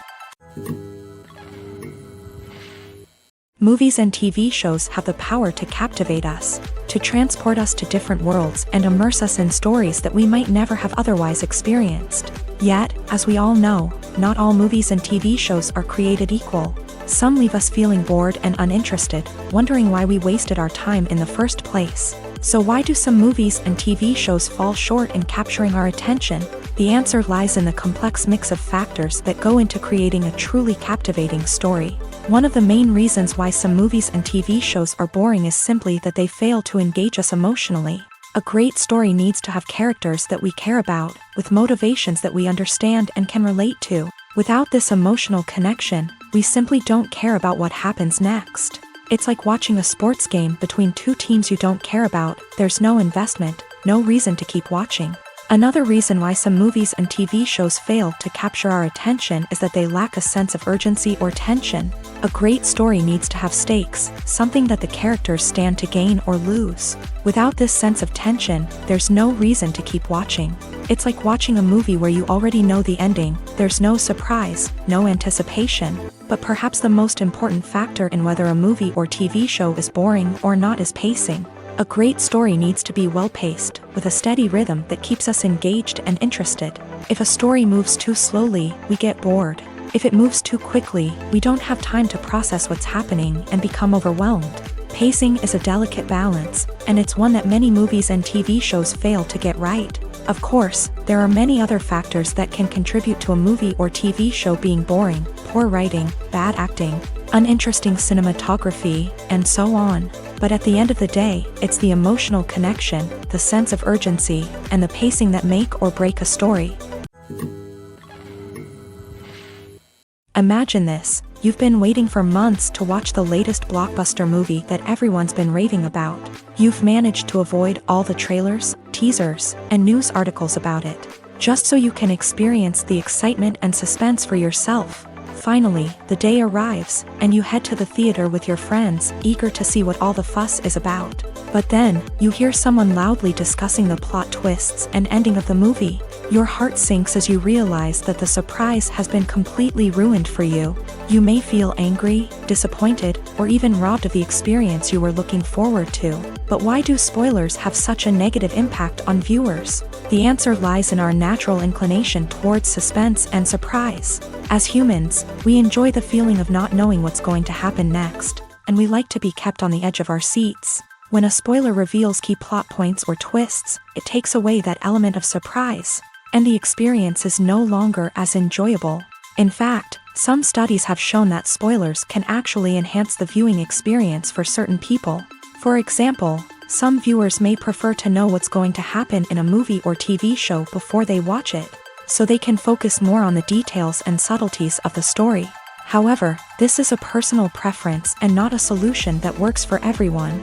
Movies and TV shows have the power to captivate us, to transport us to different worlds and immerse us in stories that we might never have otherwise experienced. Yet, as we all know, not all movies and TV shows are created equal. Some leave us feeling bored and uninterested, wondering why we wasted our time in the first place. So why do some movies and TV shows fall short in capturing our attention? The answer lies in the complex mix of factors that go into creating a truly captivating story. One of the main reasons why some movies and TV shows are boring is simply that they fail to engage us emotionally. A great story needs to have characters that we care about, with motivations that we understand and can relate to. Without this emotional connection, we simply don't care about what happens next. It's like watching a sports game between two teams you don't care about. There's no investment, no reason to keep watching. Another reason why some movies and TV shows fail to capture our attention is that they lack a sense of urgency or tension. A great story needs to have stakes, something that the characters stand to gain or lose. Without this sense of tension, there's no reason to keep watching. It's like watching a movie where you already know the ending. There's no surprise, no anticipation. But perhaps the most important factor in whether a movie or TV show is boring or not is pacing. A great story needs to be well-paced, with a steady rhythm that keeps us engaged and interested. If a story moves too slowly, we get bored. If it moves too quickly, we don't have time to process what's happening and become overwhelmed. Pacing is a delicate balance, and it's one that many movies and TV shows fail to get right. Of course, there are many other factors that can contribute to a movie or TV show being boring: poor writing, bad acting, uninteresting cinematography, and so on. But at the end of the day, it's the emotional connection, the sense of urgency, and the pacing that make or break a story. Imagine this: you've been waiting for months to watch the latest blockbuster movie that everyone's been raving about. You've managed to avoid all the trailers, teasers, and news articles about it, just so you can experience the excitement and suspense for yourself. Finally, the day arrives, and you head to the theater with your friends, eager to see what all the fuss is about. But then, you hear someone loudly discussing the plot twists and ending of the movie. Your heart sinks as you realize that the surprise has been completely ruined for you. You may feel angry, disappointed, or even robbed of the experience you were looking forward to. But why do spoilers have such a negative impact on viewers? The answer lies in our natural inclination towards suspense and surprise. As humans, we enjoy the feeling of not knowing what's going to happen next, and we like to be kept on the edge of our seats. When a spoiler reveals key plot points or twists, it takes away that element of surprise, and the experience is no longer as enjoyable. In fact, some studies have shown that spoilers can actually enhance the viewing experience for certain people. For example, some viewers may prefer to know what's going to happen in a movie or TV show before they watch it, so they can focus more on the details and subtleties of the story. However, this is a personal preference and not a solution that works for everyone.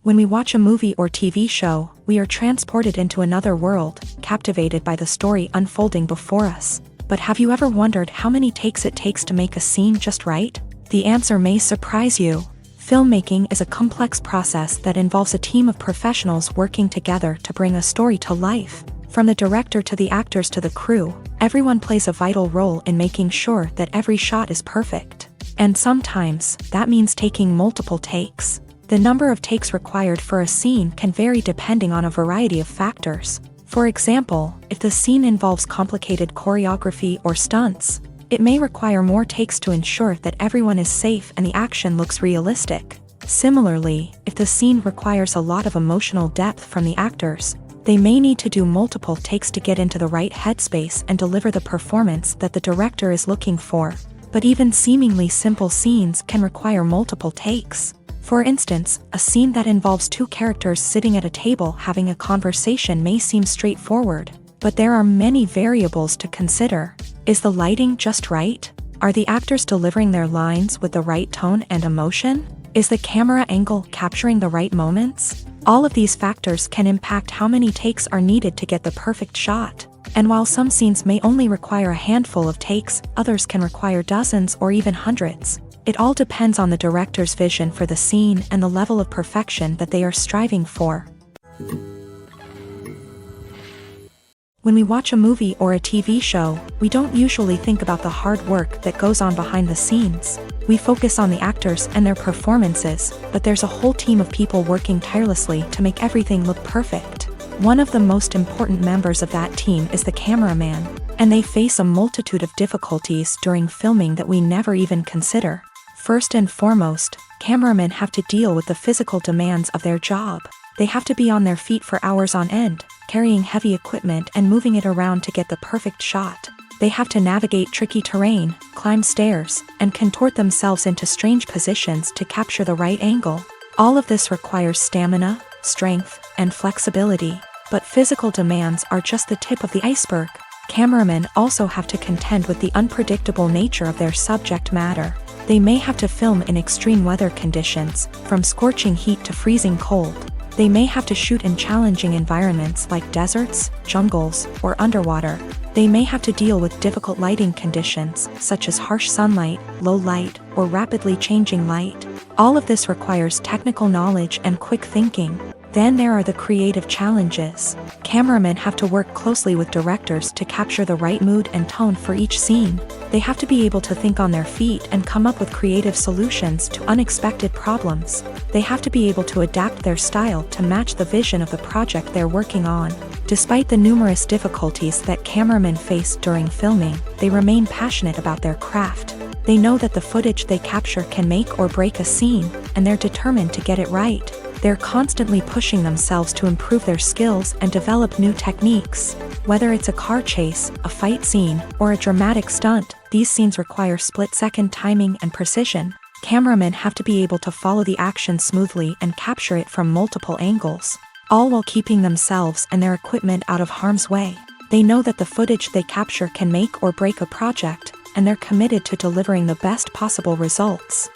When we watch a movie or TV show, we are transported into another world, captivated by the story unfolding before us. But have you ever wondered how many takes it takes to make a scene just right? The answer may surprise you. Filmmaking is a complex process that involves a team of professionals working together to bring a story to life. From the director to the actors to the crew, everyone plays a vital role in making sure that every shot is perfect. And sometimes, that means taking multiple takes. The number of takes required for a scene can vary depending on a variety of factors. For example, if the scene involves complicated choreography or stunts, it may require more takes to ensure that everyone is safe and the action looks realistic. Similarly, if the scene requires a lot of emotional depth from the actors, they may need to do multiple takes to get into the right headspace and deliver the performance that the director is looking for. But even seemingly simple scenes can require multiple takes. For instance, a scene that involves two characters sitting at a table having a conversation may seem straightforward, but there are many variables to consider. Is the lighting just right? Are the actors delivering their lines with the right tone and emotion? Is the camera angle capturing the right moments? All of these factors can impact how many takes are needed to get the perfect shot. And while some scenes may only require a handful of takes, others can require dozens or even hundreds. It all depends on the director's vision for the scene and the level of perfection that they are striving for. When we watch a movie or a TV show, we don't usually think about the hard work that goes on behind the scenes. We focus on the actors and their performances, but there's a whole team of people working tirelessly to make everything look perfect. One of the most important members of that team is the cameraman, and they face a multitude of difficulties during filming that we never even consider. First and foremost, cameramen have to deal with the physical demands of their job. They have to be on their feet for hours on end, carrying heavy equipment and moving it around to get the perfect shot. They have to navigate tricky terrain, climb stairs, and contort themselves into strange positions to capture the right angle. All of this requires stamina, strength, and flexibility. But physical demands are just the tip of the iceberg. Cameramen also have to contend with the unpredictable nature of their subject matter. They may have to film in extreme weather conditions, from scorching heat to freezing cold. They may have to shoot in challenging environments like deserts, jungles, or underwater. They may have to deal with difficult lighting conditions, such as harsh sunlight, low light, or rapidly changing light. All of this requires technical knowledge and quick thinking. Then there are the creative challenges. Cameramen have to work closely with directors to capture the right mood and tone for each scene. They have to be able to think on their feet and come up with creative solutions to unexpected problems. They have to be able to adapt their style to match the vision of the project they're working on. Despite the numerous difficulties that cameramen face during filming, they remain passionate about their craft. They know that the footage they capture can make or break a scene, and they're determined to get it right. They're constantly pushing themselves to improve their skills and develop new techniques. Whether it's a car chase, a fight scene, or a dramatic stunt, these scenes require split-second timing and precision. Cameramen have to be able to follow the action smoothly and capture it from multiple angles, all while keeping themselves and their equipment out of harm's way. They know that the footage they capture can make or break a project, and they're committed to delivering the best possible results.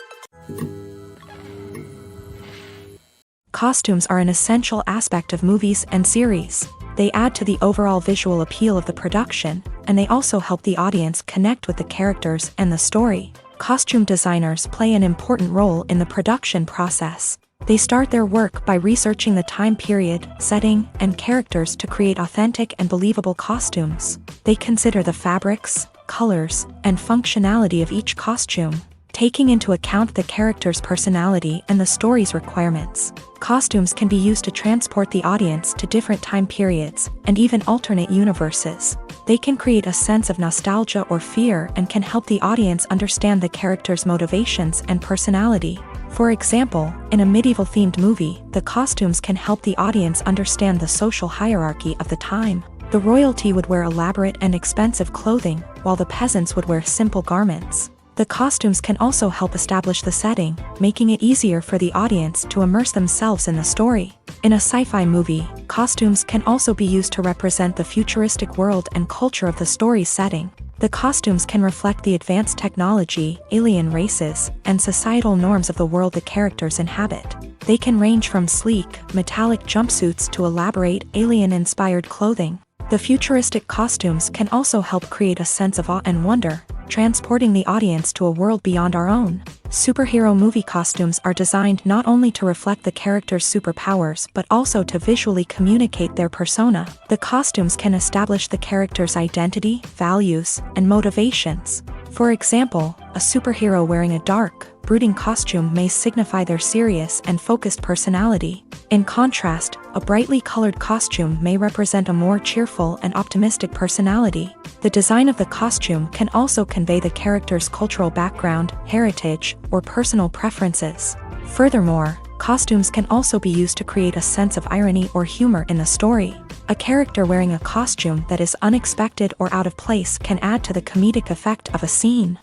Costumes are an essential aspect of movies and series. They add to the overall visual appeal of the production, and they also help the audience connect with the characters and the story. Costume designers play an important role in the production process. They start their work by researching the time period, setting, and characters to create authentic and believable costumes. They consider the fabrics, colors, and functionality of each costume, taking into account the character's personality and the story's requirements. Costumes can be used to transport the audience to different time periods and even alternate universes. They can create a sense of nostalgia or fear and can help the audience understand the character's motivations and personality. For example, in a medieval-themed movie, the costumes can help the audience understand the social hierarchy of the time. The royalty would wear elaborate and expensive clothing, while the peasants would wear simple garments. The costumes can also help establish the setting, making it easier for the audience to immerse themselves in the story. In a sci-fi movie, costumes can also be used to represent the futuristic world and culture of the story's setting. The costumes can reflect the advanced technology, alien races, and societal norms of the world the characters inhabit. They can range from sleek, metallic jumpsuits to elaborate, alien-inspired clothing. The futuristic costumes can also help create a sense of awe and wonder, transporting the audience to a world beyond our own. Superhero movie costumes are designed not only to reflect the character's superpowers but also to visually communicate their persona. The costumes can establish the character's identity, values, and motivations. For example, a superhero wearing a dark, brooding costume may signify their serious and focused personality. In contrast, a brightly colored costume may represent a more cheerful and optimistic personality. The design of the costume can also convey the character's cultural background, heritage, or personal preferences. Furthermore, costumes can also be used to create a sense of irony or humor in the story. A character wearing a costume that is unexpected or out of place can add to the comedic effect of a scene.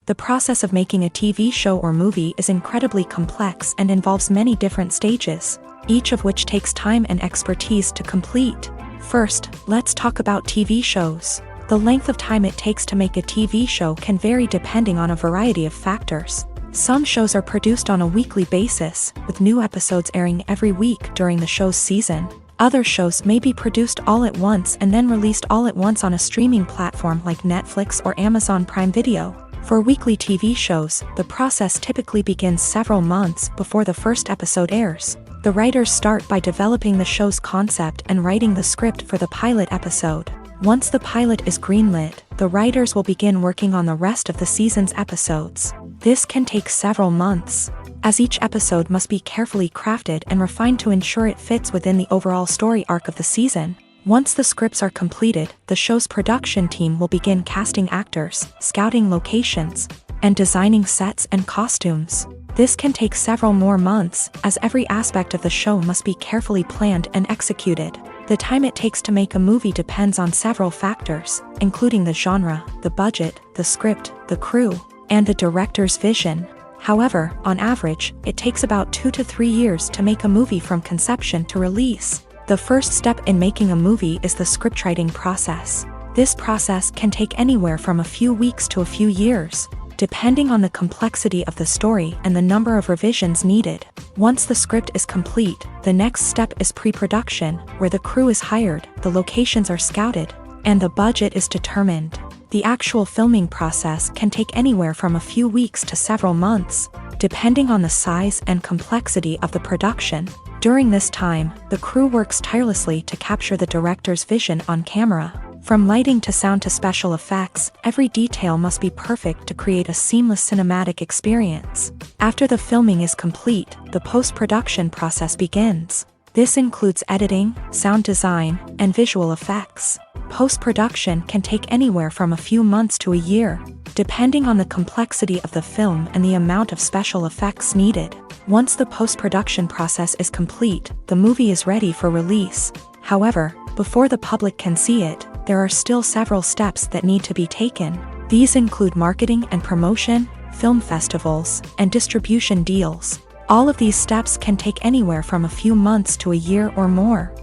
The process of making a TV show or movie is incredibly complex and involves many different stages, each of which takes time and expertise to complete. First, let's talk about TV shows. The length of time it takes to make a TV show can vary depending on a variety of factors. Some shows are produced on a weekly basis, with new episodes airing every week during the show's season. Other shows may be produced all at once and then released all at once on a streaming platform like Netflix or Amazon Prime Video. For weekly TV shows, the process typically begins several months before the first episode airs. The writers start by developing the show's concept and writing the script for the pilot episode. Once the pilot is greenlit, the writers will begin working on the rest of the season's episodes. This can take several months, as each episode must be carefully crafted and refined to ensure it fits within the overall story arc of the season. Once the scripts are completed, the show's production team will begin casting actors, scouting locations, and designing sets and costumes. This can take several more months, as every aspect of the show must be carefully planned and executed. The time it takes to make a movie depends on several factors, including the genre, the budget, the script, the crew, and the director's vision. However, on average, it takes about 2 to 3 years to make a movie from conception to release. The first step in making a movie is the scriptwriting process. This process can take anywhere from a few weeks to a few years, depending on the complexity of the story and the number of revisions needed. Once the script is complete, the next step is pre-production, where the crew is hired, the locations are scouted, and the budget is determined. The actual filming process can take anywhere from a few weeks to several months, depending on the size and complexity of the production. During this time, the crew works tirelessly to capture the director's vision on camera. From lighting to sound to special effects, every detail must be perfect to create a seamless cinematic experience. After the filming is complete, the post-production process begins. This includes editing, sound design, and visual effects. Post-production can take anywhere from a few months to a year, depending on the complexity of the film and the amount of special effects needed. Once the post-production process is complete, the movie is ready for release. However, before the public can see it, there are still several steps that need to be taken. These include marketing and promotion, film festivals, and distribution deals. All of these steps can take anywhere from a few months to a year or more.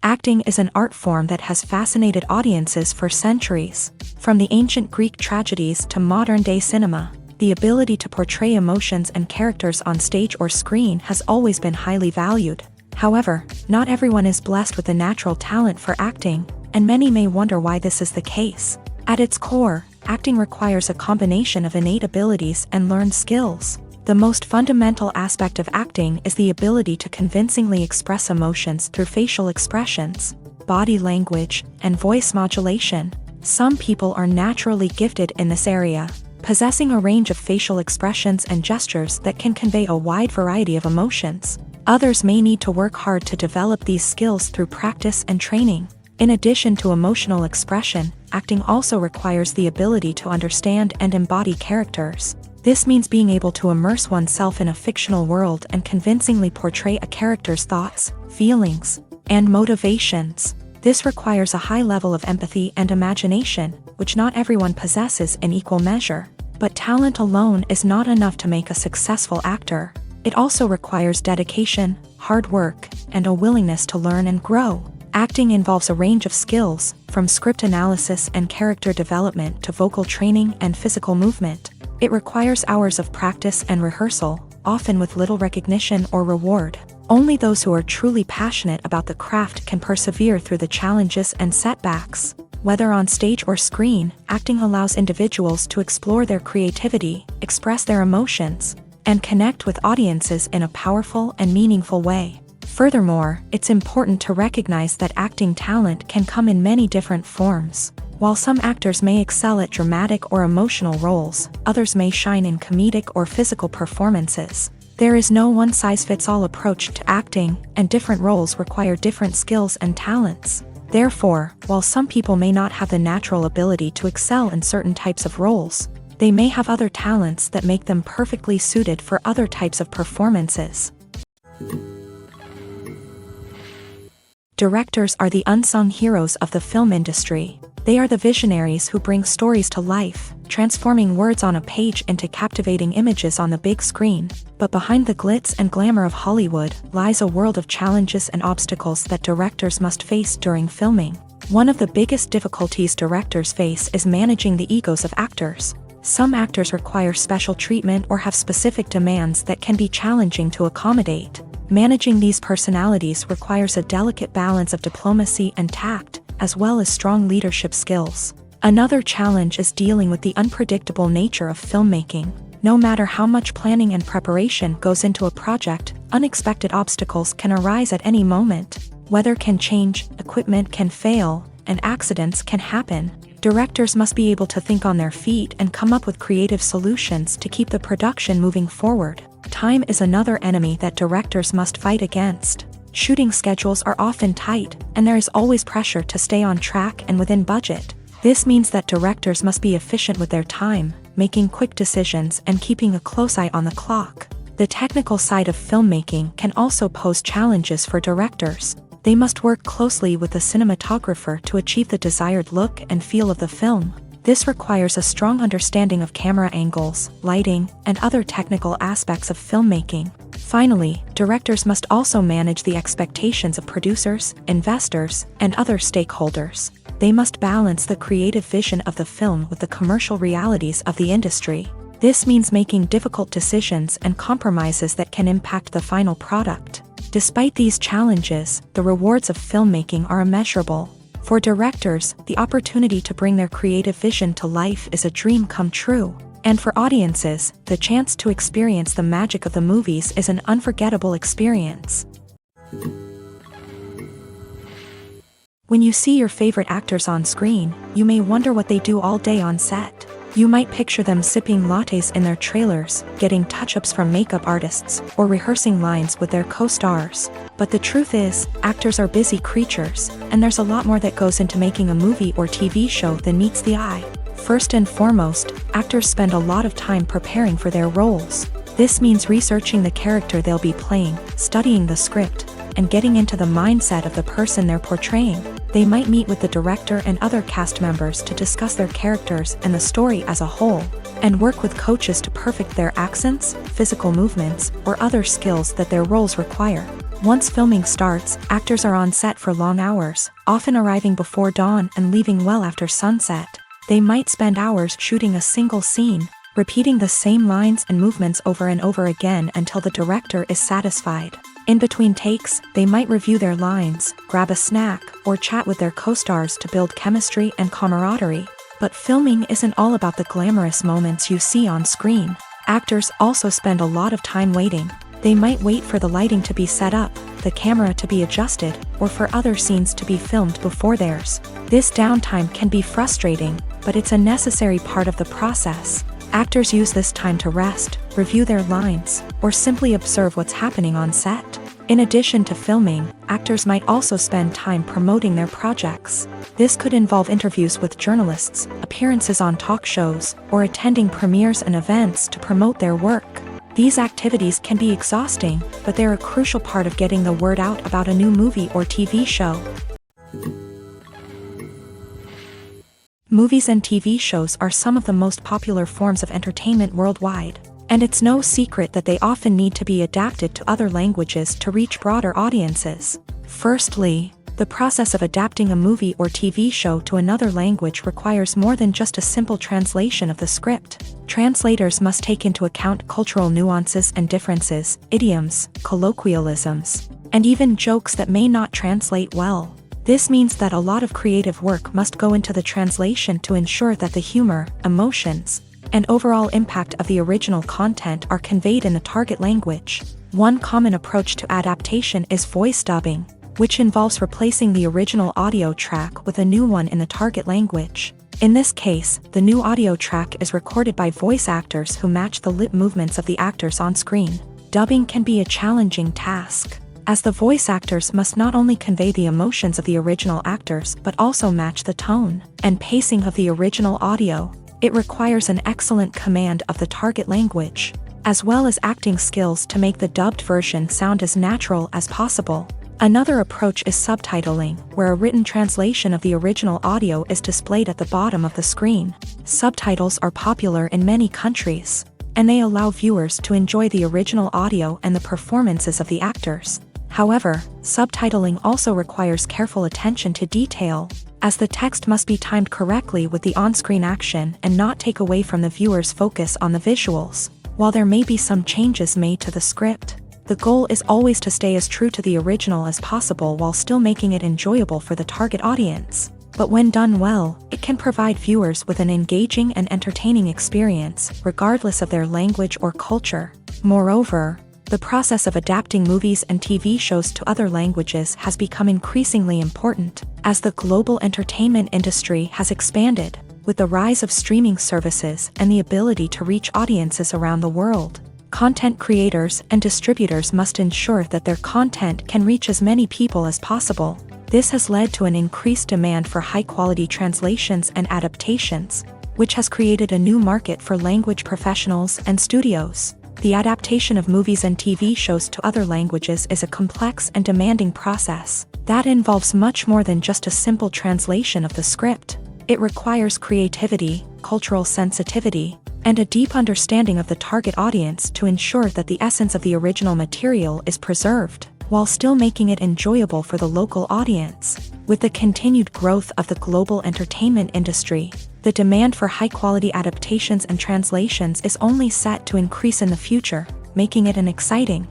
Acting is an art form that has fascinated audiences for centuries. From the ancient Greek tragedies to modern-day cinema, the ability to portray emotions and characters on stage or screen has always been highly valued. However, not everyone is blessed with a natural talent for acting, and many may wonder why this is the case. At its core, acting requires a combination of innate abilities and learned skills. The most fundamental aspect of acting is the ability to convincingly express emotions through facial expressions, body language, and voice modulation. Some people are naturally gifted in this area, possessing a range of facial expressions and gestures that can convey a wide variety of emotions. Others may need to work hard to develop these skills through practice and training. In addition to emotional expression, acting also requires the ability to understand and embody characters. This means being able to immerse oneself in a fictional world and convincingly portray a character's thoughts, feelings, and motivations. This requires a high level of empathy and imagination, which not everyone possesses in equal measure. But talent alone is not enough to make a successful actor. It also requires dedication, hard work, and a willingness to learn and grow. Acting involves a range of skills, from script analysis and character development to vocal training and physical movement. It requires hours of practice and rehearsal, often with little recognition or reward. Only those who are truly passionate about the craft can persevere through the challenges and setbacks. Whether on stage or screen, acting allows individuals to explore their creativity, express their emotions, and connect with audiences in a powerful and meaningful way. Furthermore, it's important to recognize that acting talent can come in many different forms. While some actors may excel at dramatic or emotional roles, others may shine in comedic or physical performances. There is no one-size-fits-all approach to acting, and different roles require different skills and talents. Therefore, while some people may not have the natural ability to excel in certain types of roles, they may have other talents that make them perfectly suited for other types of performances. Directors are the unsung heroes of the film industry. They are the visionaries who bring stories to life, transforming words on a page into captivating images on the big screen. But behind the glitz and glamour of Hollywood lies a world of challenges and obstacles that directors must face during filming. One of the biggest difficulties directors face is managing the egos of actors. Some actors require special treatment or have specific demands that can be challenging to accommodate. Managing these personalities requires a delicate balance of diplomacy and tact, as well as strong leadership skills. Another challenge is dealing with the unpredictable nature of filmmaking. No matter how much planning and preparation goes into a project, unexpected obstacles can arise at any moment. Weather can change, equipment can fail, and accidents can happen. Directors must be able to think on their feet and come up with creative solutions to keep the production moving forward. Time is another enemy that directors must fight against. Shooting schedules are often tight, and there is always pressure to stay on track and within budget. This means that directors must be efficient with their time, making quick decisions and keeping a close eye on the clock. The technical side of filmmaking can also pose challenges for directors. They must work closely with the cinematographer to achieve the desired look and feel of the film. This requires a strong understanding of camera angles, lighting, and other technical aspects of filmmaking. Finally, directors must also manage the expectations of producers, investors, and other stakeholders. They must balance the creative vision of the film with the commercial realities of the industry. This means making difficult decisions and compromises that can impact the final product. Despite these challenges, the rewards of filmmaking are immeasurable. For directors, the opportunity to bring their creative vision to life is a dream come true. And for audiences, the chance to experience the magic of the movies is an unforgettable experience. When you see your favorite actors on screen, you may wonder what they do all day on set. You might picture them sipping lattes in their trailers, getting touch-ups from makeup artists, or rehearsing lines with their co-stars. But the truth is, actors are busy creatures, and there's a lot more that goes into making a movie or TV show than meets the eye. First and foremost, actors spend a lot of time preparing for their roles. This means researching the character they'll be playing, studying the script, and getting into the mindset of the person they're portraying. They might meet with the director and other cast members to discuss their characters and the story as a whole, and work with coaches to perfect their accents, physical movements, or other skills that their roles require. Once filming starts, actors are on set for long hours, often arriving before dawn and leaving well after sunset. They might spend hours shooting a single scene, repeating the same lines and movements over and over again until the director is satisfied. In between takes, they might review their lines, grab a snack, or chat with their co-stars to build chemistry and camaraderie. But filming isn't all about the glamorous moments you see on screen. Actors also spend a lot of time waiting. They might wait for the lighting to be set up, the camera to be adjusted, or for other scenes to be filmed before theirs. This downtime can be frustrating, but it's a necessary part of the process. Actors use this time to rest, review their lines, or simply observe what's happening on set. In addition to filming, actors might also spend time promoting their projects. This could involve interviews with journalists, appearances on talk shows, or attending premieres and events to promote their work. These activities can be exhausting, but they're a crucial part of getting the word out about a new movie or TV show. Movies and TV shows are some of the most popular forms of entertainment worldwide, and it's no secret that they often need to be adapted to other languages to reach broader audiences. Firstly, the process of adapting a movie or TV show to another language requires more than just a simple translation of the script. Translators must take into account cultural nuances and differences, idioms, colloquialisms, and even jokes that may not translate well. This means that a lot of creative work must go into the translation to ensure that the humor, emotions, and overall impact of the original content are conveyed in the target language. One common approach to adaptation is voice dubbing, which involves replacing the original audio track with a new one in the target language. In this case, the new audio track is recorded by voice actors who match the lip movements of the actors on screen. Dubbing can be a challenging task, as the voice actors must not only convey the emotions of the original actors but also match the tone and pacing of the original audio. It requires an excellent command of the target language, as well as acting skills to make the dubbed version sound as natural as possible. Another approach is subtitling, where a written translation of the original audio is displayed at the bottom of the screen. Subtitles are popular in many countries, and they allow viewers to enjoy the original audio and the performances of the actors. However, subtitling also requires careful attention to detail, as the text must be timed correctly with the on-screen action and not take away from the viewer's focus on the visuals. While there may be some changes made to the script, the goal is always to stay as true to the original as possible while still making it enjoyable for the target audience. But when done well, it can provide viewers with an engaging and entertaining experience, regardless of their language or culture. Moreover, the process of adapting movies and TV shows to other languages has become increasingly important, as the global entertainment industry has expanded, with the rise of streaming services and the ability to reach audiences around the world. Content creators and distributors must ensure that their content can reach as many people as possible. This has led to an increased demand for high-quality translations and adaptations, which has created a new market for language professionals and studios. The adaptation of movies and TV shows to other languages is a complex and demanding process that involves much more than just a simple translation of the script. It requires creativity, cultural sensitivity, and a deep understanding of the target audience to ensure that the essence of the original material is preserved, while still making it enjoyable for the local audience. With the continued growth of the global entertainment industry, the demand for high-quality adaptations and translations is only set to increase in the future, making it an exciting